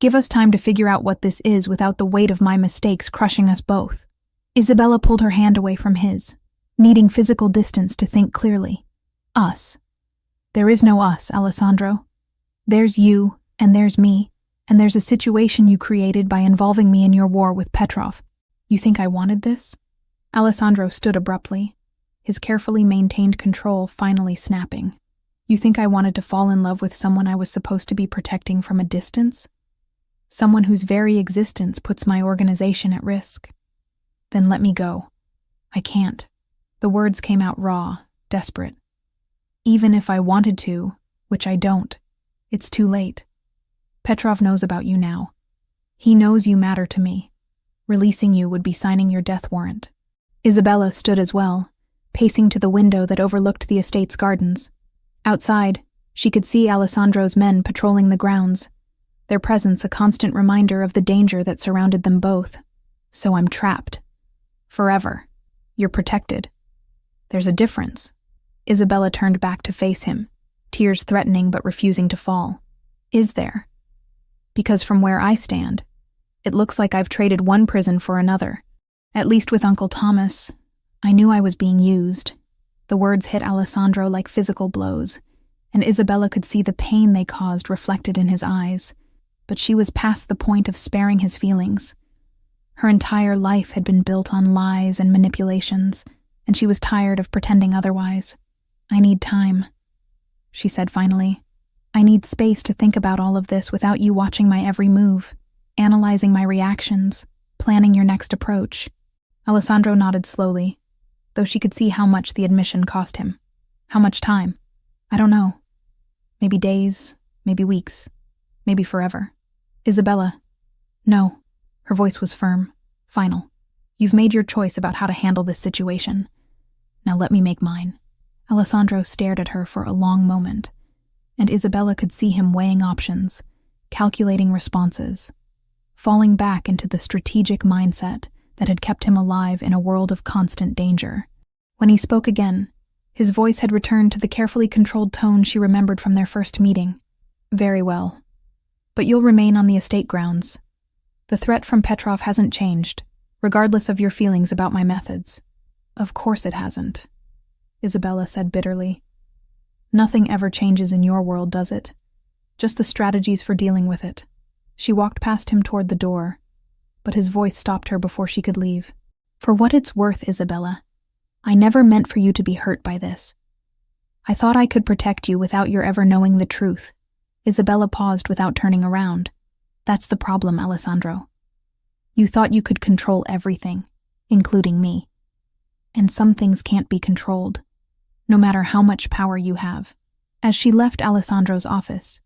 Give us time to figure out what this is without the weight of my mistakes crushing us both. Isabella pulled her hand away from his, needing physical distance to think clearly. Us. There is no us, Alessandro. There's you, and there's me, and there's a situation you created by involving me in your war with Petrov. You think I wanted this? Alessandro stood abruptly, his carefully maintained control finally snapping. You think I wanted to fall in love with someone I was supposed to be protecting from a distance? Someone whose very existence puts my organization at risk? Then let me go. I can't. The words came out raw, desperate. Even if I wanted to, which I don't, it's too late. Petrov knows about you now. He knows you matter to me. Releasing you would be signing your death warrant. Isabella stood as well, pacing to the window that overlooked the estate's gardens. Outside, she could see Alessandro's men patrolling the grounds, their presence a constant reminder of the danger that surrounded them both. So I'm trapped. Forever. You're protected. There's a difference. Isabella turned back to face him, tears threatening but refusing to fall. Is there? Because from where I stand, it looks like I've traded one prison for another. At least with Uncle Thomas, I knew I was being used. The words hit Alessandro like physical blows, and Isabella could see the pain they caused reflected in his eyes, but she was past the point of sparing his feelings. Her entire life had been built on lies and manipulations, and she was tired of pretending otherwise. I need time, she said finally. I need space to think about all of this without you watching my every move, analyzing my reactions, planning your next approach. Alessandro nodded slowly, though she could see how much the admission cost him. How much time? I don't know. Maybe days, maybe weeks, maybe forever. Isabella. No. Her voice was firm, final. You've made your choice about how to handle this situation. Now let me make mine. Alessandro stared at her for a long moment, and Isabella could see him weighing options, calculating responses, falling back into the strategic mindset that had kept him alive in a world of constant danger. When he spoke again, his voice had returned to the carefully controlled tone she remembered from their first meeting. Very well. But you'll remain on the estate grounds. The threat from Petrov hasn't changed, regardless of your feelings about my methods. Of course it hasn't, Isabella said bitterly. Nothing ever changes in your world, does it? Just the strategies for dealing with it. She walked past him toward the door, but his voice stopped her before she could leave. For what it's worth, Isabella, I never meant for you to be hurt by this. I thought I could protect you without your ever knowing the truth. Isabella paused without turning around. That's the problem, Alessandro. You thought you could control everything, including me. And some things can't be controlled, no matter how much power you have. As she left Alessandro's office,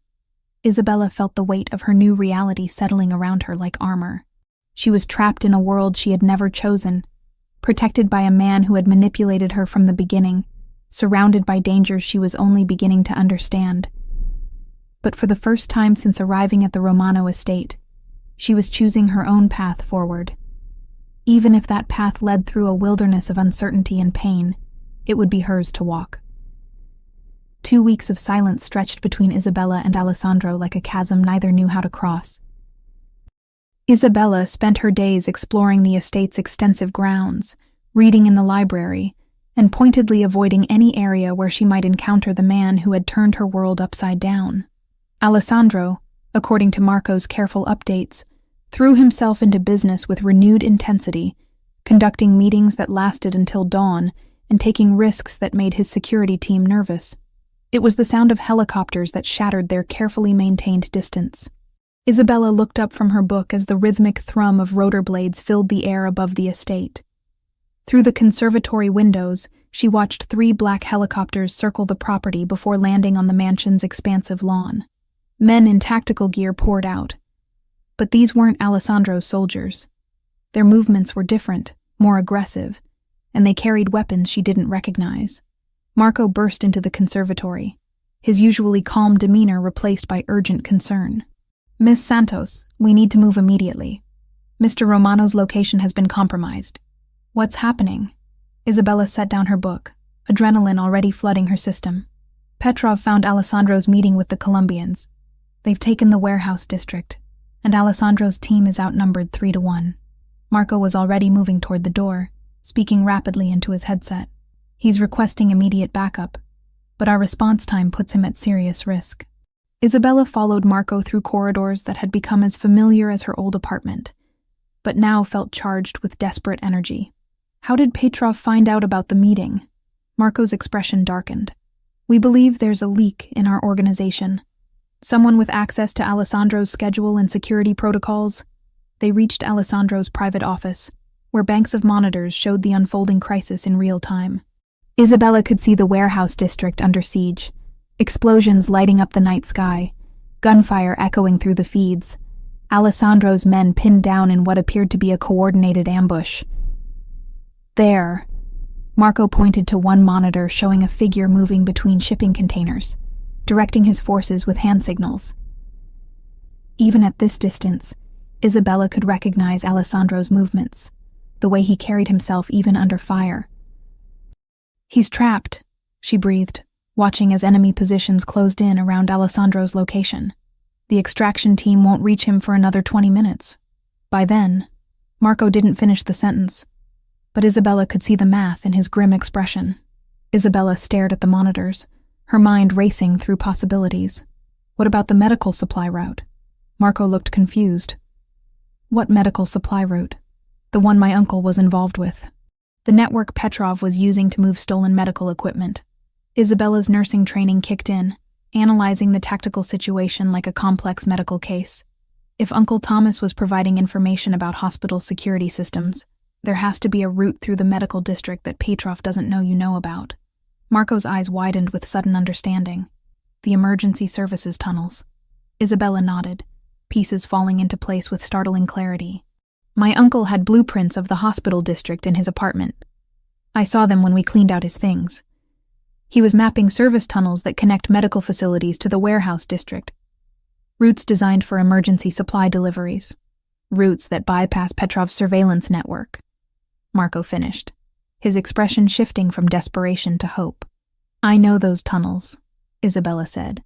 Isabella felt the weight of her new reality settling around her like armor. She was trapped in a world she had never chosen, protected by a man who had manipulated her from the beginning, surrounded by dangers she was only beginning to understand. But for the first time since arriving at the Romano estate, she was choosing her own path forward. Even if that path led through a wilderness of uncertainty and pain, it would be hers to walk. 2 weeks of silence stretched between Isabella and Alessandro like a chasm neither knew how to cross. Isabella spent her days exploring the estate's extensive grounds, reading in the library, and pointedly avoiding any area where she might encounter the man who had turned her world upside down. Alessandro, according to Marco's careful updates, threw himself into business with renewed intensity, conducting meetings that lasted until dawn and taking risks that made his security team nervous. It was the sound of helicopters that shattered their carefully maintained distance. Isabella looked up from her book as the rhythmic thrum of rotor blades filled the air above the estate. Through the conservatory windows, she watched 3 black helicopters circle the property before landing on the mansion's expansive lawn. Men in tactical gear poured out. But these weren't Alessandro's soldiers. Their movements were different, more aggressive, and they carried weapons she didn't recognize. Marco burst into the conservatory, his usually calm demeanor replaced by urgent concern. Miss Santos, we need to move immediately. Mr. Romano's location has been compromised. What's happening? Isabella set down her book, adrenaline already flooding her system. Petrov found Alessandro's meeting with the Colombians. They've taken the warehouse district, and Alessandro's team is outnumbered 3-1. Marco was already moving toward the door, speaking rapidly into his headset. He's requesting immediate backup, but our response time puts him at serious risk. Isabella followed Marco through corridors that had become as familiar as her old apartment, but now felt charged with desperate energy. How did Petrov find out about the meeting? Marco's expression darkened. We believe there's a leak in our organization. Someone with access to Alessandro's schedule and security protocols. They reached Alessandro's private office, where banks of monitors showed the unfolding crisis in real time. Isabella could see the warehouse district under siege, explosions lighting up the night sky, gunfire echoing through the feeds, Alessandro's men pinned down in what appeared to be a coordinated ambush. There, Marco pointed to one monitor showing a figure moving between shipping containers, directing his forces with hand signals. Even at this distance, Isabella could recognize Alessandro's movements, the way he carried himself even under fire. He's trapped, she breathed, watching as enemy positions closed in around Alessandro's location. The extraction team won't reach him for another 20 minutes. By then, Marco didn't finish the sentence, but Isabella could see the math in his grim expression. Isabella stared at the monitors, her mind racing through possibilities. What about the medical supply route? Marco looked confused. What medical supply route? The one my uncle was involved with. The network Petrov was using to move stolen medical equipment. Isabella's nursing training kicked in, analyzing the tactical situation like a complex medical case. If Uncle Thomas was providing information about hospital security systems, there has to be a route through the medical district that Petrov doesn't know you know about. Marco's eyes widened with sudden understanding. The emergency services tunnels. Isabella nodded, pieces falling into place with startling clarity. My uncle had blueprints of the hospital district in his apartment. I saw them when we cleaned out his things. He was mapping service tunnels that connect medical facilities to the warehouse district. Routes designed for emergency supply deliveries. Routes that bypass Petrov's surveillance network. Marco finished, his expression shifting from desperation to hope. I know those tunnels, Isabella said,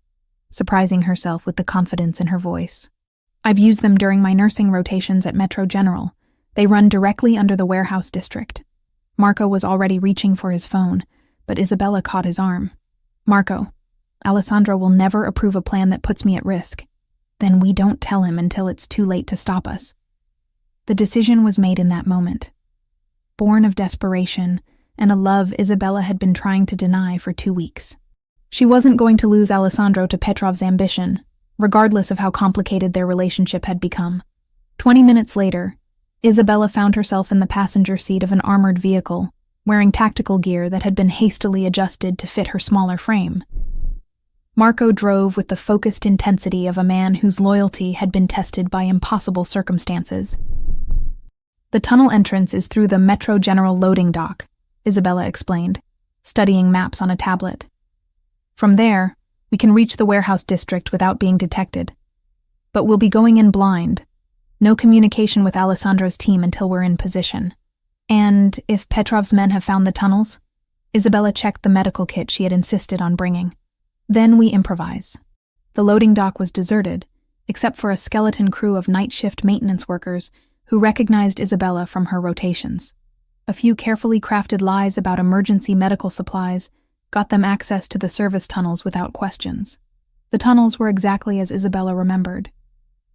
surprising herself with the confidence in her voice. I've used them during my nursing rotations at Metro General. They run directly under the warehouse district. Marco was already reaching for his phone, but Isabella caught his arm. Marco, Alessandro will never approve a plan that puts me at risk. Then we don't tell him until it's too late to stop us. The decision was made in that moment. Born of desperation and a love Isabella had been trying to deny for 2 weeks. She wasn't going to lose Alessandro to Petrov's ambition, regardless of how complicated their relationship had become. 20 minutes later, Isabella found herself in the passenger seat of an armored vehicle, wearing tactical gear that had been hastily adjusted to fit her smaller frame. Marco drove with the focused intensity of a man whose loyalty had been tested by impossible circumstances. The tunnel entrance is through the Metro General loading dock, Isabella explained, studying maps on a tablet. From there, we can reach the warehouse district without being detected. But we'll be going in blind. No communication with Alessandro's team until we're in position. And if Petrov's men have found the tunnels, Isabella checked the medical kit she had insisted on bringing. Then we improvise. The loading dock was deserted, except for a skeleton crew of night shift maintenance workers who recognized Isabella from her rotations. A few carefully crafted lies about emergency medical supplies got them access to the service tunnels without questions. The tunnels were exactly as Isabella remembered.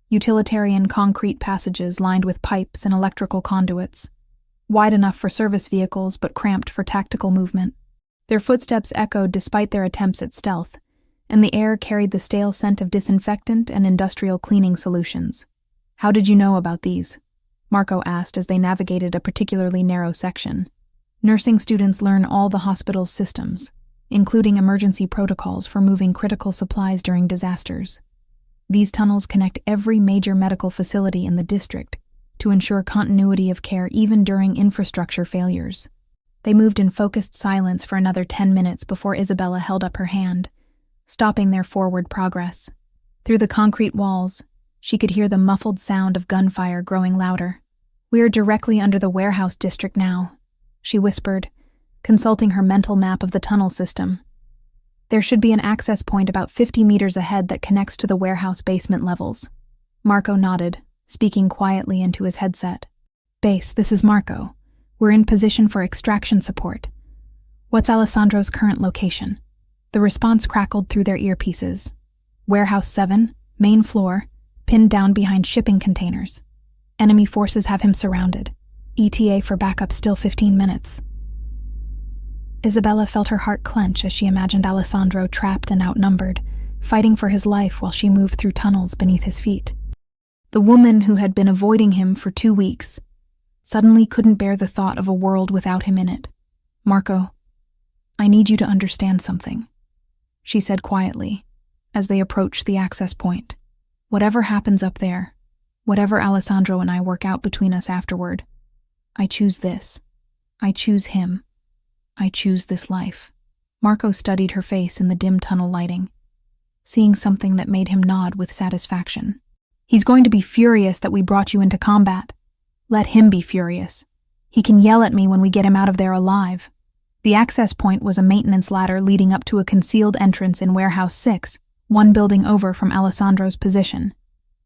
Utilitarian concrete passages lined with pipes and electrical conduits, wide enough for service vehicles but cramped for tactical movement. Their footsteps echoed despite their attempts at stealth, and the air carried the stale scent of disinfectant and industrial cleaning solutions. "How did you know about these?" Marco asked as they navigated a particularly narrow section. Nursing students learn all the hospital's systems, including emergency protocols for moving critical supplies during disasters. These tunnels connect every major medical facility in the district to ensure continuity of care even during infrastructure failures. They moved in focused silence for another 10 minutes before Isabella held up her hand, stopping their forward progress. Through the concrete walls, she could hear the muffled sound of gunfire growing louder. "We're directly under the warehouse district now," she whispered, consulting her mental map of the tunnel system. "There should be an access point about 50 meters ahead that connects to the warehouse basement levels." Marco nodded, speaking quietly into his headset. "Base, this is Marco. We're in position for extraction support. What's Alessandro's current location?" The response crackled through their earpieces. "Warehouse 7, main floor, pinned down behind shipping containers. Enemy forces have him surrounded. ETA for backup still 15 minutes. Isabella felt her heart clench as she imagined Alessandro trapped and outnumbered, fighting for his life while she moved through tunnels beneath his feet. The woman who had been avoiding him for 2 weeks suddenly couldn't bear the thought of a world without him in it. "Marco, I need you to understand something," she said quietly, as they approached the access point. "Whatever happens up there, whatever Alessandro and I work out between us afterward, I choose this. I choose him. I choose this life." Marco studied her face in the dim tunnel lighting, seeing something that made him nod with satisfaction. "He's going to be furious that we brought you into combat. Let him be furious. He can yell at me when we get him out of there alive." The access point was a maintenance ladder leading up to a concealed entrance in Warehouse 6, one building over from Alessandro's position.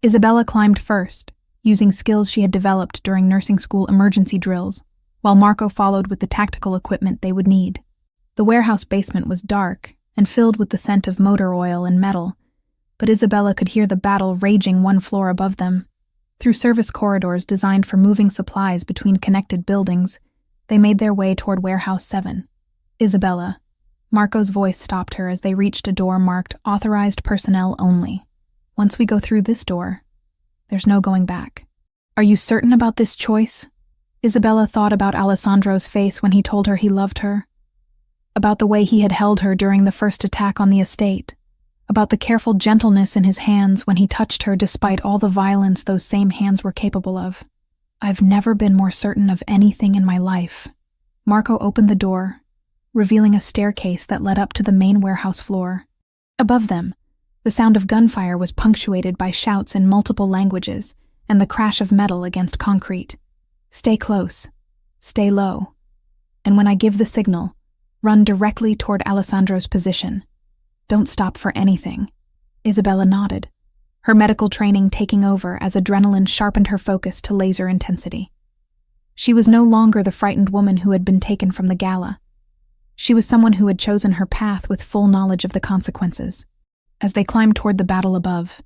Isabella climbed first, using skills she had developed during nursing school emergency drills, while Marco followed with the tactical equipment they would need. The warehouse basement was dark and filled with the scent of motor oil and metal, but Isabella could hear the battle raging one floor above them. Through service corridors designed for moving supplies between connected buildings, they made their way toward Warehouse 7. "Isabella," Marco's voice stopped her as they reached a door marked "Authorized Personnel Only." "Once we go through this door, there's no going back." "Are you certain about this choice?" Isabella thought about Alessandro's face when he told her he loved her, about the way he had held her during the first attack on the estate, about the careful gentleness in his hands when he touched her despite all the violence those same hands were capable of. "I've never been more certain of anything in my life." Marco opened the door, revealing a staircase that led up to the main warehouse floor. Above them, the sound of gunfire was punctuated by shouts in multiple languages and the crash of metal against concrete. "Stay close, stay low, and when I give the signal, run directly toward Alessandro's position. Don't stop for anything." Isabella nodded, her medical training taking over as adrenaline sharpened her focus to laser intensity. She was no longer the frightened woman who had been taken from the gala. She was someone who had chosen her path with full knowledge of the consequences. As they climbed toward the battle above,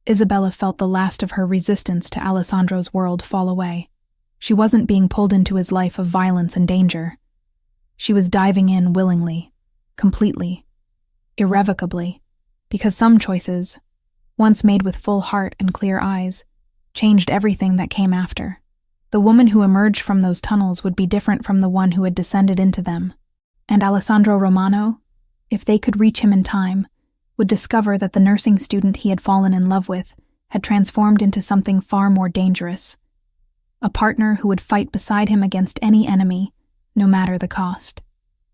Isabella felt the last of her resistance to Alessandro's world fall away. She wasn't being pulled into his life of violence and danger. She was diving in willingly, completely, irrevocably, because some choices, once made with full heart and clear eyes, changed everything that came after. The woman who emerged from those tunnels would be different from the one who had descended into them. And Alessandro Romano, if they could reach him in time, would discover that the nursing student he had fallen in love with had transformed into something far more dangerous. A partner who would fight beside him against any enemy, no matter the cost.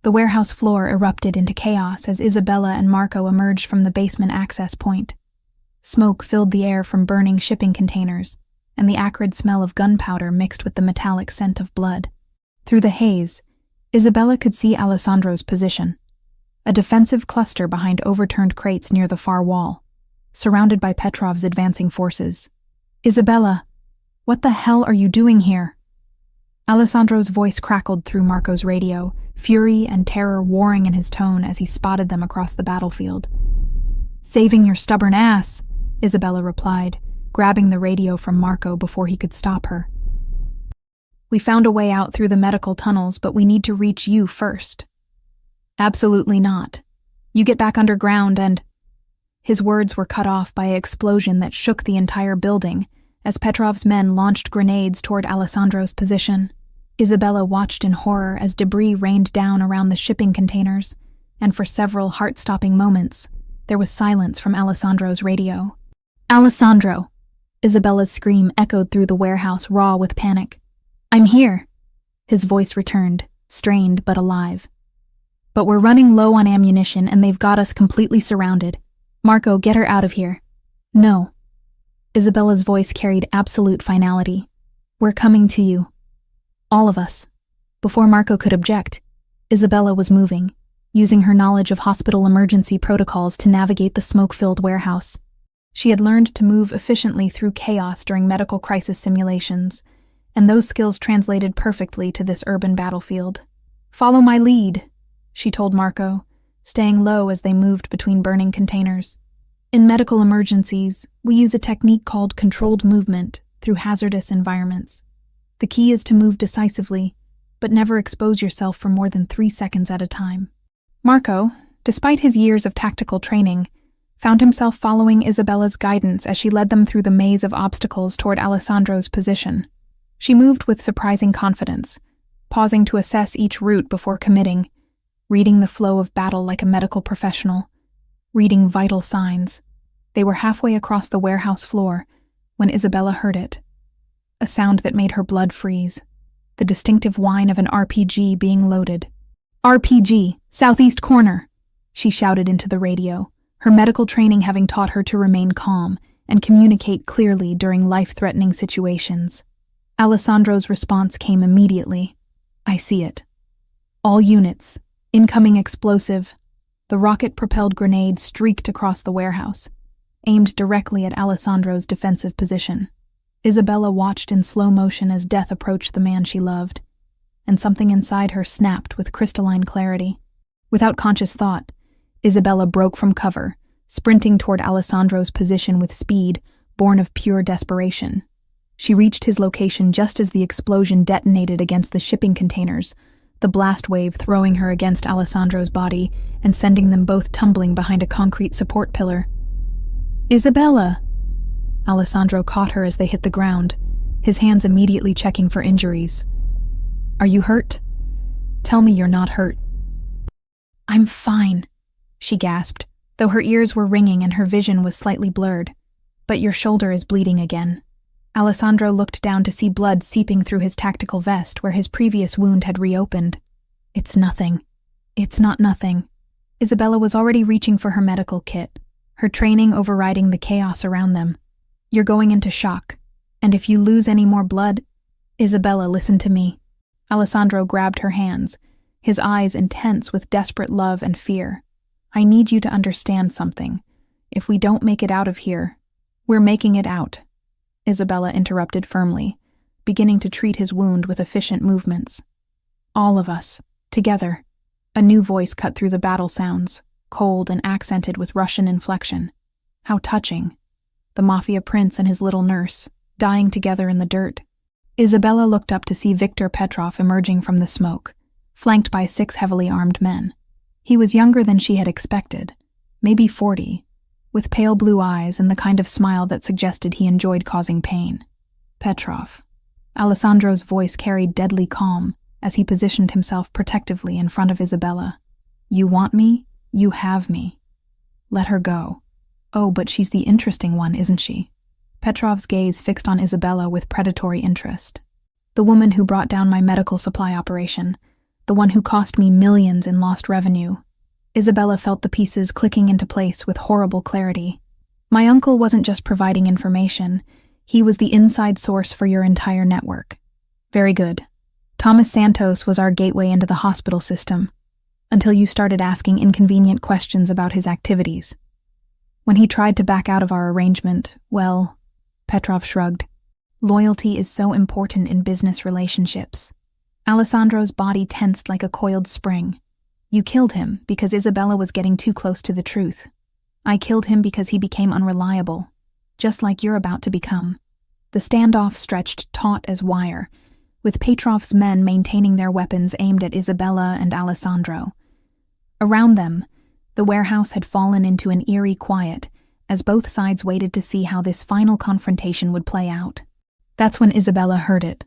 The warehouse floor erupted into chaos as Isabella and Marco emerged from the basement access point. Smoke filled the air from burning shipping containers, and the acrid smell of gunpowder mixed with the metallic scent of blood. Through the haze, Isabella could see Alessandro's position, a defensive cluster behind overturned crates near the far wall, surrounded by Petrov's advancing forces. "Isabella, what the hell are you doing here?" Alessandro's voice crackled through Marco's radio, fury and terror warring in his tone as he spotted them across the battlefield. "Saving your stubborn ass," Isabella replied, grabbing the radio from Marco before he could stop her. "We found a way out through the medical tunnels, but we need to reach you first." "Absolutely not. You get back underground and—" His words were cut off by an explosion that shook the entire building as Petrov's men launched grenades toward Alessandro's position. Isabella watched in horror as debris rained down around the shipping containers, and for several heart-stopping moments, there was silence from Alessandro's radio. "Alessandro!" Isabella's scream echoed through the warehouse, raw with panic. "I'm here." His voice returned, strained but alive. "But we're running low on ammunition and they've got us completely surrounded. Marco, get her out of here." "No." Isabella's voice carried absolute finality. "We're coming to you. All of us." Before Marco could object, Isabella was moving, using her knowledge of hospital emergency protocols to navigate the smoke-filled warehouse. She had learned to move efficiently through chaos during medical crisis simulations, and those skills translated perfectly to this urban battlefield. "Follow my lead," she told Marco, staying low as they moved between burning containers. "In medical emergencies, we use a technique called controlled movement through hazardous environments. The key is to move decisively, but never expose yourself for more than 3 seconds at a time." Marco, despite his years of tactical training, found himself following Isabella's guidance as she led them through the maze of obstacles toward Alessandro's position. She moved with surprising confidence, pausing to assess each route before committing, reading the flow of battle like a medical professional, reading vital signs. They were halfway across the warehouse floor when Isabella heard it. A sound that made her blood freeze. The distinctive whine of an RPG being loaded. "RPG, southeast corner," she shouted into the radio, her medical training having taught her to remain calm and communicate clearly during life-threatening situations. Alessandro's response came immediately. "I see it. All units, incoming explosive." The rocket-propelled grenade streaked across the warehouse, aimed directly at Alessandro's defensive position. Isabella watched in slow motion as death approached the man she loved, and something inside her snapped with crystalline clarity. Without conscious thought, Isabella broke from cover, sprinting toward Alessandro's position with speed born of pure desperation. She reached his location just as the explosion detonated against the shipping containers, the blast wave throwing her against Alessandro's body and sending them both tumbling behind a concrete support pillar. "Isabella!" Alessandro caught her as they hit the ground, his hands immediately checking for injuries. "Are you hurt? Tell me you're not hurt." "I'm fine," she gasped, though her ears were ringing and her vision was slightly blurred. "But your shoulder is bleeding again." Alessandro looked down to see blood seeping through his tactical vest where his previous wound had reopened. "It's nothing. It's not nothing." Isabella was already reaching for her medical kit, her training overriding the chaos around them. "You're going into shock, and if you lose any more blood—" "Isabella, listen to me." Alessandro grabbed her hands, his eyes intense with desperate love and fear. "I need you to understand something. If we don't make it out of here, we're making it out." Isabella interrupted firmly, beginning to treat his wound with efficient movements. "All of us, together." A new voice cut through the battle sounds, cold and accented with Russian inflection. How touching. The Mafia prince and his little nurse, dying together in the dirt. Isabella looked up to see Viktor Petrov emerging from the smoke, flanked by 6 heavily armed men. He was younger than she had expected, maybe 40, with pale blue eyes and the kind of smile that suggested he enjoyed causing pain. Petrov. Alessandro's voice carried deadly calm as he positioned himself protectively in front of Isabella. You want me? You have me. Let her go. Oh, but she's the interesting one, isn't she? Petrov's gaze fixed on Isabella with predatory interest. The woman who brought down my medical supply operation, the one who cost me millions in lost revenue. Isabella felt the pieces clicking into place with horrible clarity. My uncle wasn't just providing information, he was the inside source for your entire network. Very good. Thomas Santos was our gateway into the hospital system, until you started asking inconvenient questions about his activities. When he tried to back out of our arrangement, well, Petrov shrugged. Loyalty is so important in business relationships. Alessandro's body tensed like a coiled spring. You killed him because Isabella was getting too close to the truth. I killed him because he became unreliable, just like you're about to become. The standoff stretched taut as wire, with Petrov's men maintaining their weapons aimed at Isabella and Alessandro. Around them, the warehouse had fallen into an eerie quiet as both sides waited to see how this final confrontation would play out. That's when Isabella heard it,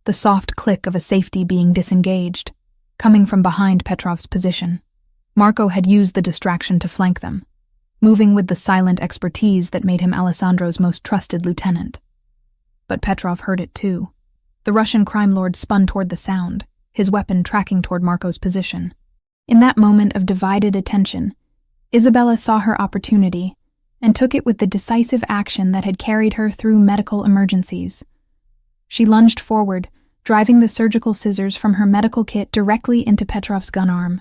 the soft click of a safety being disengaged, coming from behind Petrov's position. Marco had used the distraction to flank them, moving with the silent expertise that made him Alessandro's most trusted lieutenant. But Petrov heard it too. The Russian crime lord spun toward the sound, his weapon tracking toward Marco's position. In that moment of divided attention, Isabella saw her opportunity and took it with the decisive action that had carried her through medical emergencies. She lunged forward, driving the surgical scissors from her medical kit directly into Petrov's gun arm.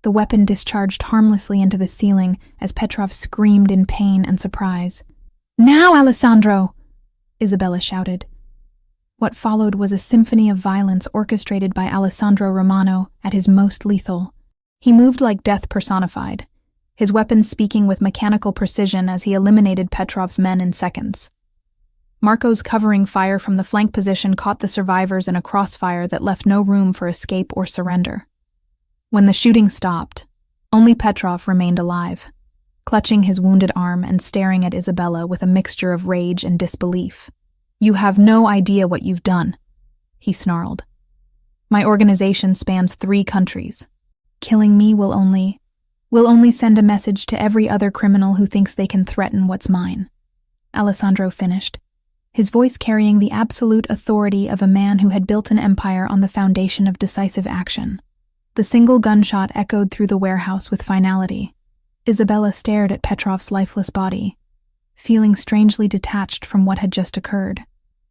The weapon discharged harmlessly into the ceiling as Petrov screamed in pain and surprise. Now, Alessandro! Isabella shouted. What followed was a symphony of violence orchestrated by Alessandro Romano at his most lethal. He moved like death personified, his weapon speaking with mechanical precision as he eliminated Petrov's men in seconds. Marco's covering fire from the flank position caught the survivors in a crossfire that left no room for escape or surrender. When the shooting stopped, only Petrov remained alive, clutching his wounded arm and staring at Isabella with a mixture of rage and disbelief. You have no idea what you've done, he snarled. My organization spans 3 countries. Killing me will only send a message to every other criminal who thinks they can threaten what's mine. Alessandro finished, his voice carrying the absolute authority of a man who had built an empire on the foundation of decisive action. The single gunshot echoed through the warehouse with finality. Isabella stared at Petrov's lifeless body, feeling strangely detached from what had just occurred.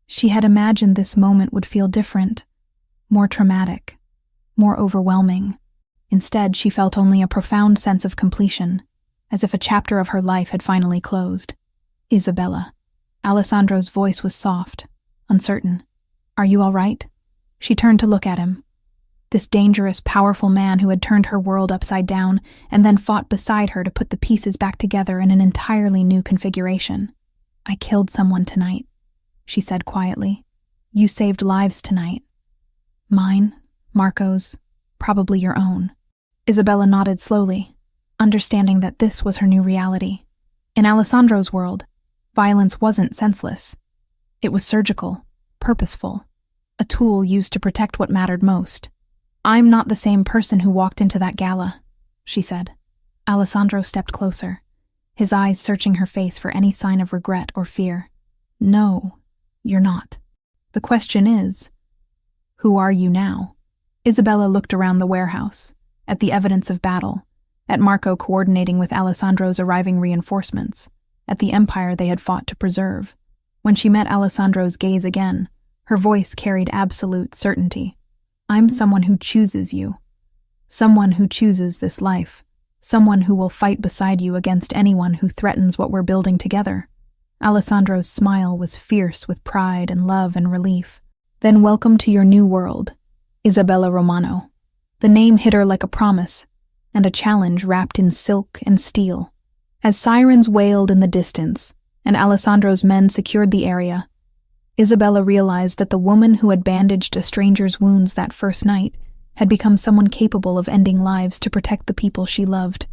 She had imagined this moment would feel different, more traumatic, more overwhelming. Instead, she felt only a profound sense of completion, as if a chapter of her life had finally closed. Isabella. Alessandro's voice was soft, uncertain. Are you all right? She turned to look at him. This dangerous, powerful man who had turned her world upside down and then fought beside her to put the pieces back together in an entirely new configuration. I killed someone tonight, she said quietly. You saved lives tonight. Mine, Marco's, probably your own. Isabella nodded slowly, understanding that this was her new reality. In Alessandro's world, violence wasn't senseless. It was surgical, purposeful, a tool used to protect what mattered most. I'm not the same person who walked into that gala, she said. Alessandro stepped closer, his eyes searching her face for any sign of regret or fear. No, you're not. The question is, who are you now? Isabella looked around the warehouse, at the evidence of battle, at Marco coordinating with Alessandro's arriving reinforcements, at the empire they had fought to preserve. When she met Alessandro's gaze again, her voice carried absolute certainty. I'm someone who chooses you. Someone who chooses this life. Someone who will fight beside you against anyone who threatens what we're building together. Alessandro's smile was fierce with pride and love and relief. Then welcome to your new world, Isabella Romano. The name hit her like a promise, and a challenge wrapped in silk and steel. As sirens wailed in the distance, and Alessandro's men secured the area, Isabella realized that the woman who had bandaged a stranger's wounds that first night had become someone capable of ending lives to protect the people she loved.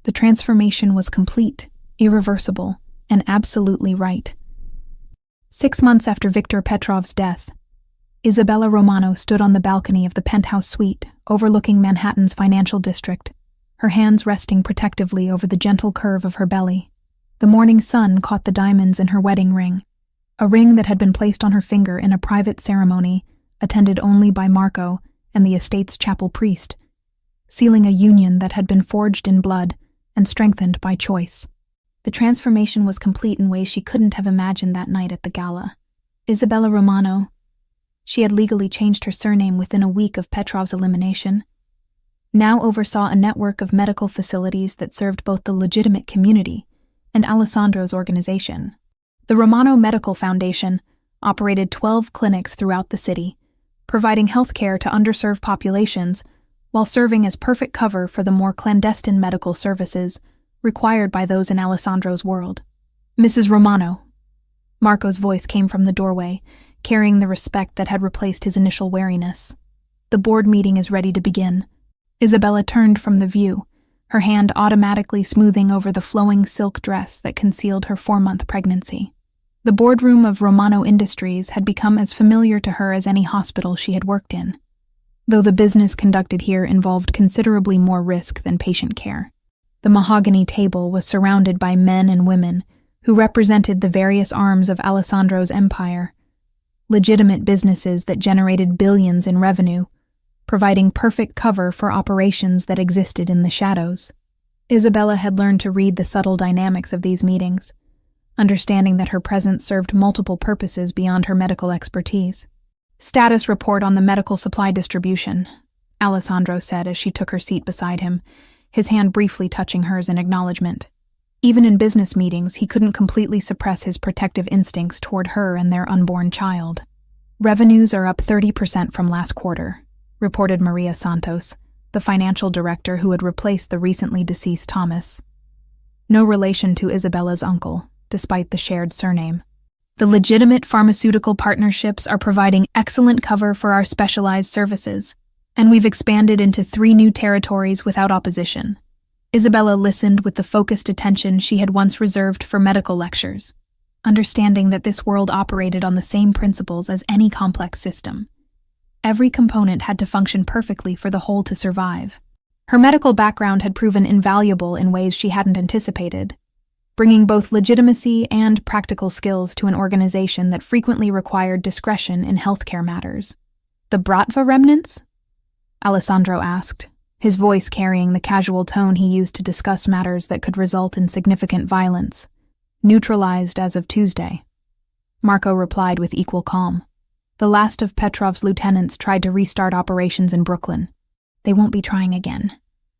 The transformation was complete, irreversible, and absolutely right. 6 months after Viktor Petrov's death, Isabella Romano stood on the balcony of the penthouse suite overlooking Manhattan's financial district, her hands resting protectively over the gentle curve of her belly. The morning sun caught the diamonds in her wedding ring, a ring that had been placed on her finger in a private ceremony attended only by Marco and the estate's chapel priest, sealing a union that had been forged in blood and strengthened by choice. The transformation was complete in ways she couldn't have imagined that night at the gala. Isabella Romano. She had legally changed her surname within a week of Petrov's elimination. Now oversaw a network of medical facilities that served both the legitimate community and Alessandro's organization. The Romano Medical Foundation operated 12 clinics throughout the city, providing health care to underserved populations while serving as perfect cover for the more clandestine medical services required by those in Alessandro's world. "Mrs. Romano." Marco's voice came from the doorway, carrying the respect that had replaced his initial wariness. "The board meeting is ready to begin." Isabella turned from the view, her hand automatically smoothing over the flowing silk dress that concealed her 4-month pregnancy. The boardroom of Romano Industries had become as familiar to her as any hospital she had worked in, though the business conducted here involved considerably more risk than patient care. The mahogany table was surrounded by men and women who represented the various arms of Alessandro's empire, legitimate businesses that generated billions in revenue, providing perfect cover for operations that existed in the shadows. Isabella had learned to read the subtle dynamics of these meetings, understanding that her presence served multiple purposes beyond her medical expertise. "Status report on the medical supply distribution," Alessandro said as she took her seat beside him, his hand briefly touching hers in acknowledgement. Even in business meetings, he couldn't completely suppress his protective instincts toward her and their unborn child. "Revenues are up 30% from last quarter," reported Maria Santos, the financial director who had replaced the recently deceased Thomas. No relation to Isabella's uncle, despite the shared surname. "The legitimate pharmaceutical partnerships are providing excellent cover for our specialized services, and we've expanded into 3 new territories without opposition." Isabella listened with the focused attention she had once reserved for medical lectures, understanding that this world operated on the same principles as any complex system. Every component had to function perfectly for the whole to survive. Her medical background had proven invaluable in ways she hadn't anticipated, bringing both legitimacy and practical skills to an organization that frequently required discretion in healthcare matters. "The Bratva remnants?" Alessandro asked, his voice carrying the casual tone he used to discuss matters that could result in significant violence. "Neutralized as of Tuesday." Marco replied with equal calm. "The last of Petrov's lieutenants tried to restart operations in Brooklyn. They won't be trying again."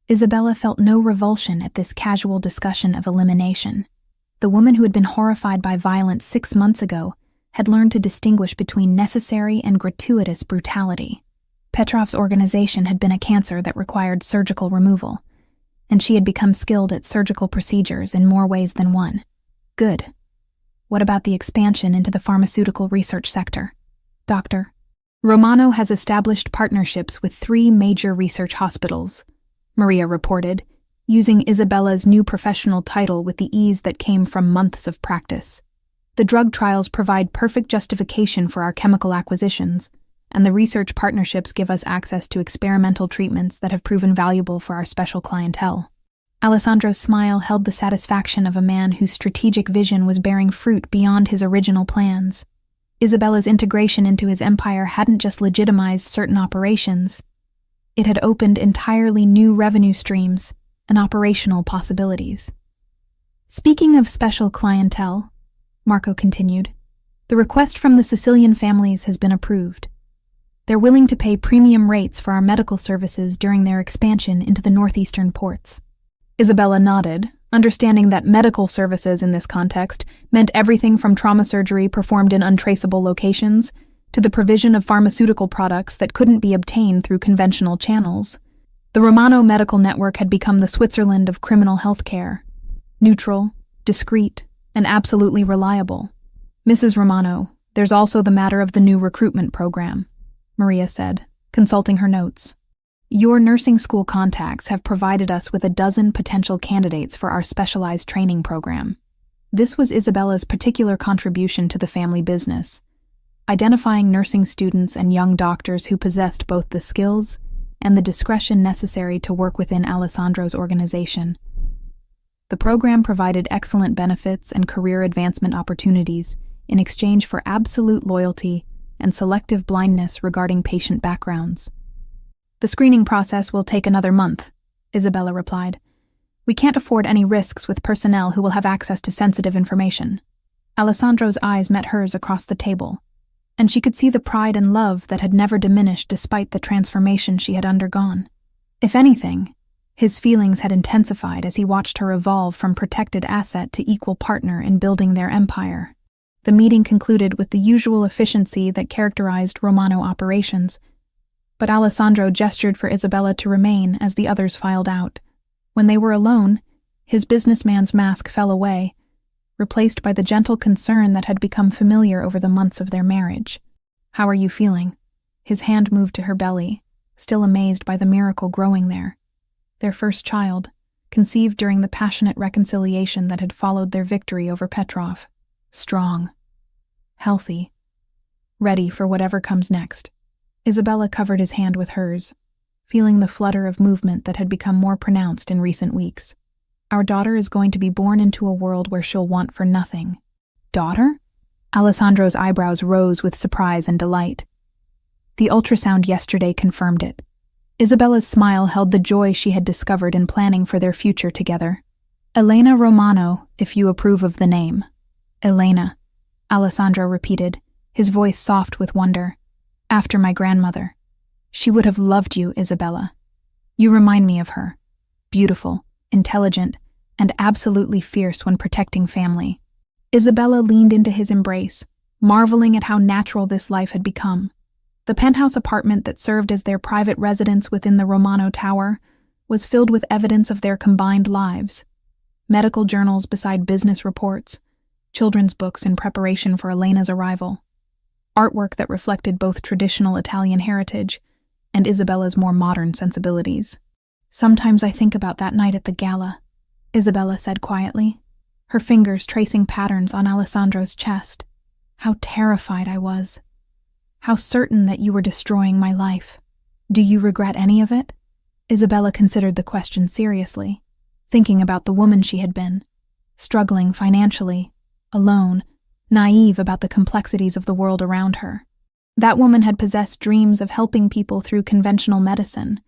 Isabella felt no revulsion at this casual discussion of elimination. The woman who had been horrified by violence 6 months ago had learned to distinguish between necessary and gratuitous brutality. Petrov's organization had been a cancer that required surgical removal, and she had become skilled at surgical procedures in more ways than one. Good. What about the expansion into the pharmaceutical research sector? "Doctor, Romano has established partnerships with 3 major research hospitals," Maria reported, using Isabella's new professional title with the ease that came from months of practice. "The drug trials provide perfect justification for our chemical acquisitions, and the research partnerships give us access to experimental treatments that have proven valuable for our special clientele." Alessandro's smile held the satisfaction of a man whose strategic vision was bearing fruit beyond his original plans. Isabella's integration into his empire hadn't just legitimized certain operations, it had opened entirely new revenue streams and operational possibilities. "Speaking of special clientele," Marco continued, "the request from the Sicilian families has been approved. They're willing to pay premium rates for our medical services during their expansion into the northeastern ports." Isabella nodded, understanding that medical services in this context meant everything from trauma surgery performed in untraceable locations to the provision of pharmaceutical products that couldn't be obtained through conventional channels. The Romano Medical Network had become the Switzerland of criminal health care. Neutral, discreet, and absolutely reliable. "Mrs. Romano, there's also the matter of the new recruitment program," Maria said, consulting her notes. "Your nursing school contacts have provided us with a dozen potential candidates for our specialized training program." This was Isabella's particular contribution to the family business, identifying nursing students and young doctors who possessed both the skills and the discretion necessary to work within Alessandro's organization. The program provided excellent benefits and career advancement opportunities in exchange for absolute loyalty and selective blindness regarding patient backgrounds. "The screening process will take another month," Isabella replied. "We can't afford any risks with personnel who will have access to sensitive information." Alessandro's eyes met hers across the table, and she could see the pride and love that had never diminished despite the transformation she had undergone. If anything, his feelings had intensified as he watched her evolve from protected asset to equal partner in building their empire. The meeting concluded with the usual efficiency that characterized Romano operations, but Alessandro gestured for Isabella to remain as the others filed out. When they were alone, his businessman's mask fell away, replaced by the gentle concern that had become familiar over the months of their marriage. "How are you feeling?" His hand moved to her belly, still amazed by the miracle growing there. Their first child, conceived during the passionate reconciliation that had followed their victory over Petrov. Strong, healthy, ready for whatever comes next. Isabella covered his hand with hers, feeling the flutter of movement that had become more pronounced in recent weeks. "Our daughter is going to be born into a world where she'll want for nothing." "Daughter?" Alessandro's eyebrows rose with surprise and delight. The ultrasound yesterday confirmed it. Isabella's smile held the joy she had discovered in planning for their future together. "Elena Romano, if you approve of the name." "Elena," Alessandro repeated, his voice soft with wonder. "After my grandmother. She would have loved you, Isabella. You remind me of her. Beautiful, intelligent, and absolutely fierce when protecting family." Isabella leaned into his embrace, marveling at how natural this life had become. The penthouse apartment that served as their private residence within the Romano Tower was filled with evidence of their combined lives. Medical journals beside business reports, children's books in preparation for Elena's arrival, artwork that reflected both traditional Italian heritage and Isabella's more modern sensibilities. "Sometimes I think about that night at the gala," Isabella said quietly, her fingers tracing patterns on Alessandro's chest. "How terrified I was. How certain that you were destroying my life. Do you regret any of it?" Isabella considered the question seriously, thinking about the woman she had been, struggling financially, alone, naive about the complexities of the world around her. That woman had possessed dreams of helping people through conventional medicine,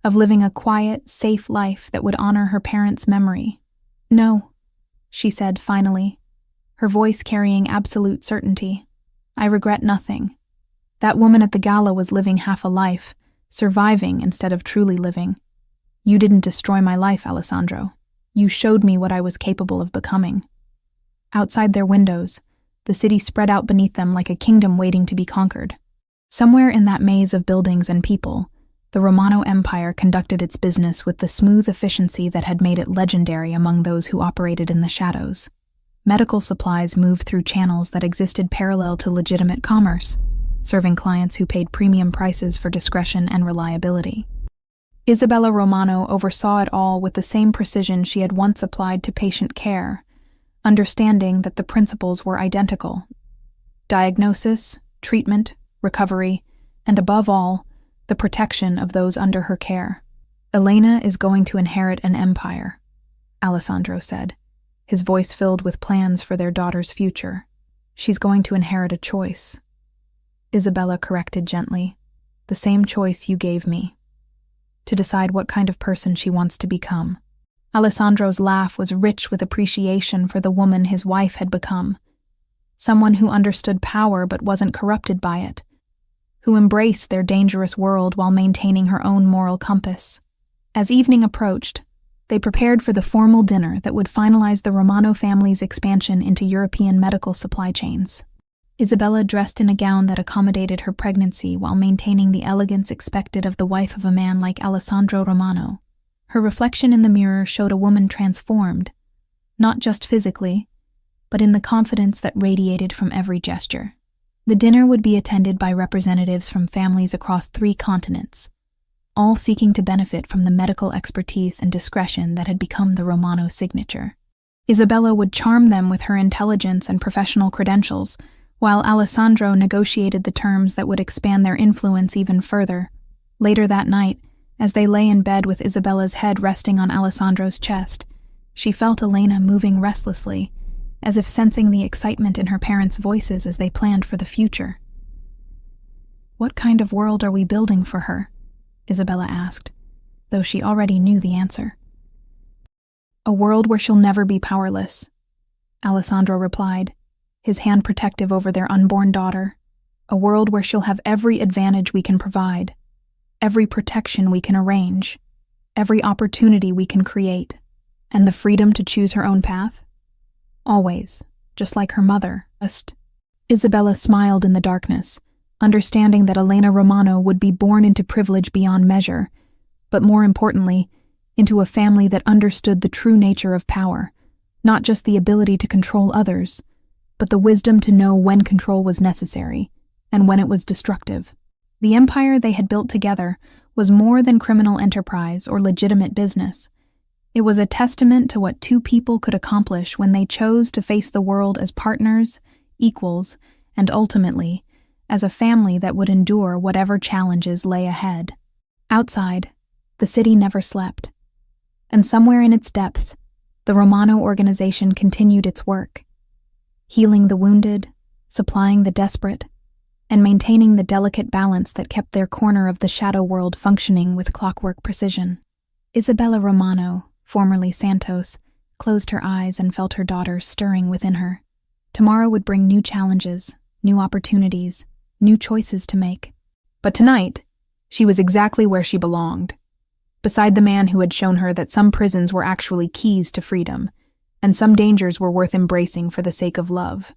of living a quiet, safe life that would honor her parents' memory. "No," she said finally, her voice carrying absolute certainty. "I regret nothing. That woman at the gala was living half a life, surviving instead of truly living. You didn't destroy my life, Alessandro. You showed me what I was capable of becoming." Outside their windows, the city spread out beneath them like a kingdom waiting to be conquered. Somewhere in that maze of buildings and people, the Romano Empire conducted its business with the smooth efficiency that had made it legendary among those who operated in the shadows. Medical supplies moved through channels that existed parallel to legitimate commerce, serving clients who paid premium prices for discretion and reliability. Isabella Romano oversaw it all with the same precision she had once applied to patient care, understanding that the principles were identical: diagnosis, treatment, recovery, and above all, the protection of those under her care. "Elena is going to inherit an empire," Alessandro said, his voice filled with plans for their daughter's future. "She's going to inherit a choice." Isabella corrected gently, "The same choice you gave me, to decide what kind of person she wants to become." Alessandro's laugh was rich with appreciation for the woman his wife had become, someone who understood power but wasn't corrupted by it, who embraced their dangerous world while maintaining her own moral compass. As evening approached, they prepared for the formal dinner that would finalize the Romano family's expansion into European medical supply chains. Isabella dressed in a gown that accommodated her pregnancy while maintaining the elegance expected of the wife of a man like Alessandro Romano. Her reflection in the mirror showed a woman transformed, not just physically, but in the confidence that radiated from every gesture. The dinner would be attended by representatives from families across 3 continents, all seeking to benefit from the medical expertise and discretion that had become the Romano signature. Isabella would charm them with her intelligence and professional credentials, while Alessandro negotiated the terms that would expand their influence even further. Later that night, as they lay in bed with Isabella's head resting on Alessandro's chest, she felt Elena moving restlessly, as if sensing the excitement in her parents' voices as they planned for the future. "What kind of world are we building for her?" Isabella asked, though she already knew the answer. "A world where she'll never be powerless," Alessandro replied, his hand protective over their unborn daughter. "A world where she'll have every advantage we can provide, every protection we can arrange, every opportunity we can create, and the freedom to choose her own path. Always, just like her mother." Isabella smiled in the darkness, understanding that Elena Romano would be born into privilege beyond measure, but more importantly, into a family that understood the true nature of power, not just the ability to control others, but the wisdom to know when control was necessary and when it was destructive. The empire they had built together was more than criminal enterprise or legitimate business. It was a testament to what 2 people could accomplish when they chose to face the world as partners, equals, and ultimately, as a family that would endure whatever challenges lay ahead. Outside, the city never slept. And somewhere in its depths, the Romano organization continued its work, healing the wounded, supplying the desperate, and maintaining the delicate balance that kept their corner of the shadow world functioning with clockwork precision. Isabella Romano, formerly Santos, closed her eyes and felt her daughter stirring within her. Tomorrow would bring new challenges, new opportunities, new choices to make. But tonight, she was exactly where she belonged, beside the man who had shown her that some prisons were actually keys to freedom, and some dangers were worth embracing for the sake of love.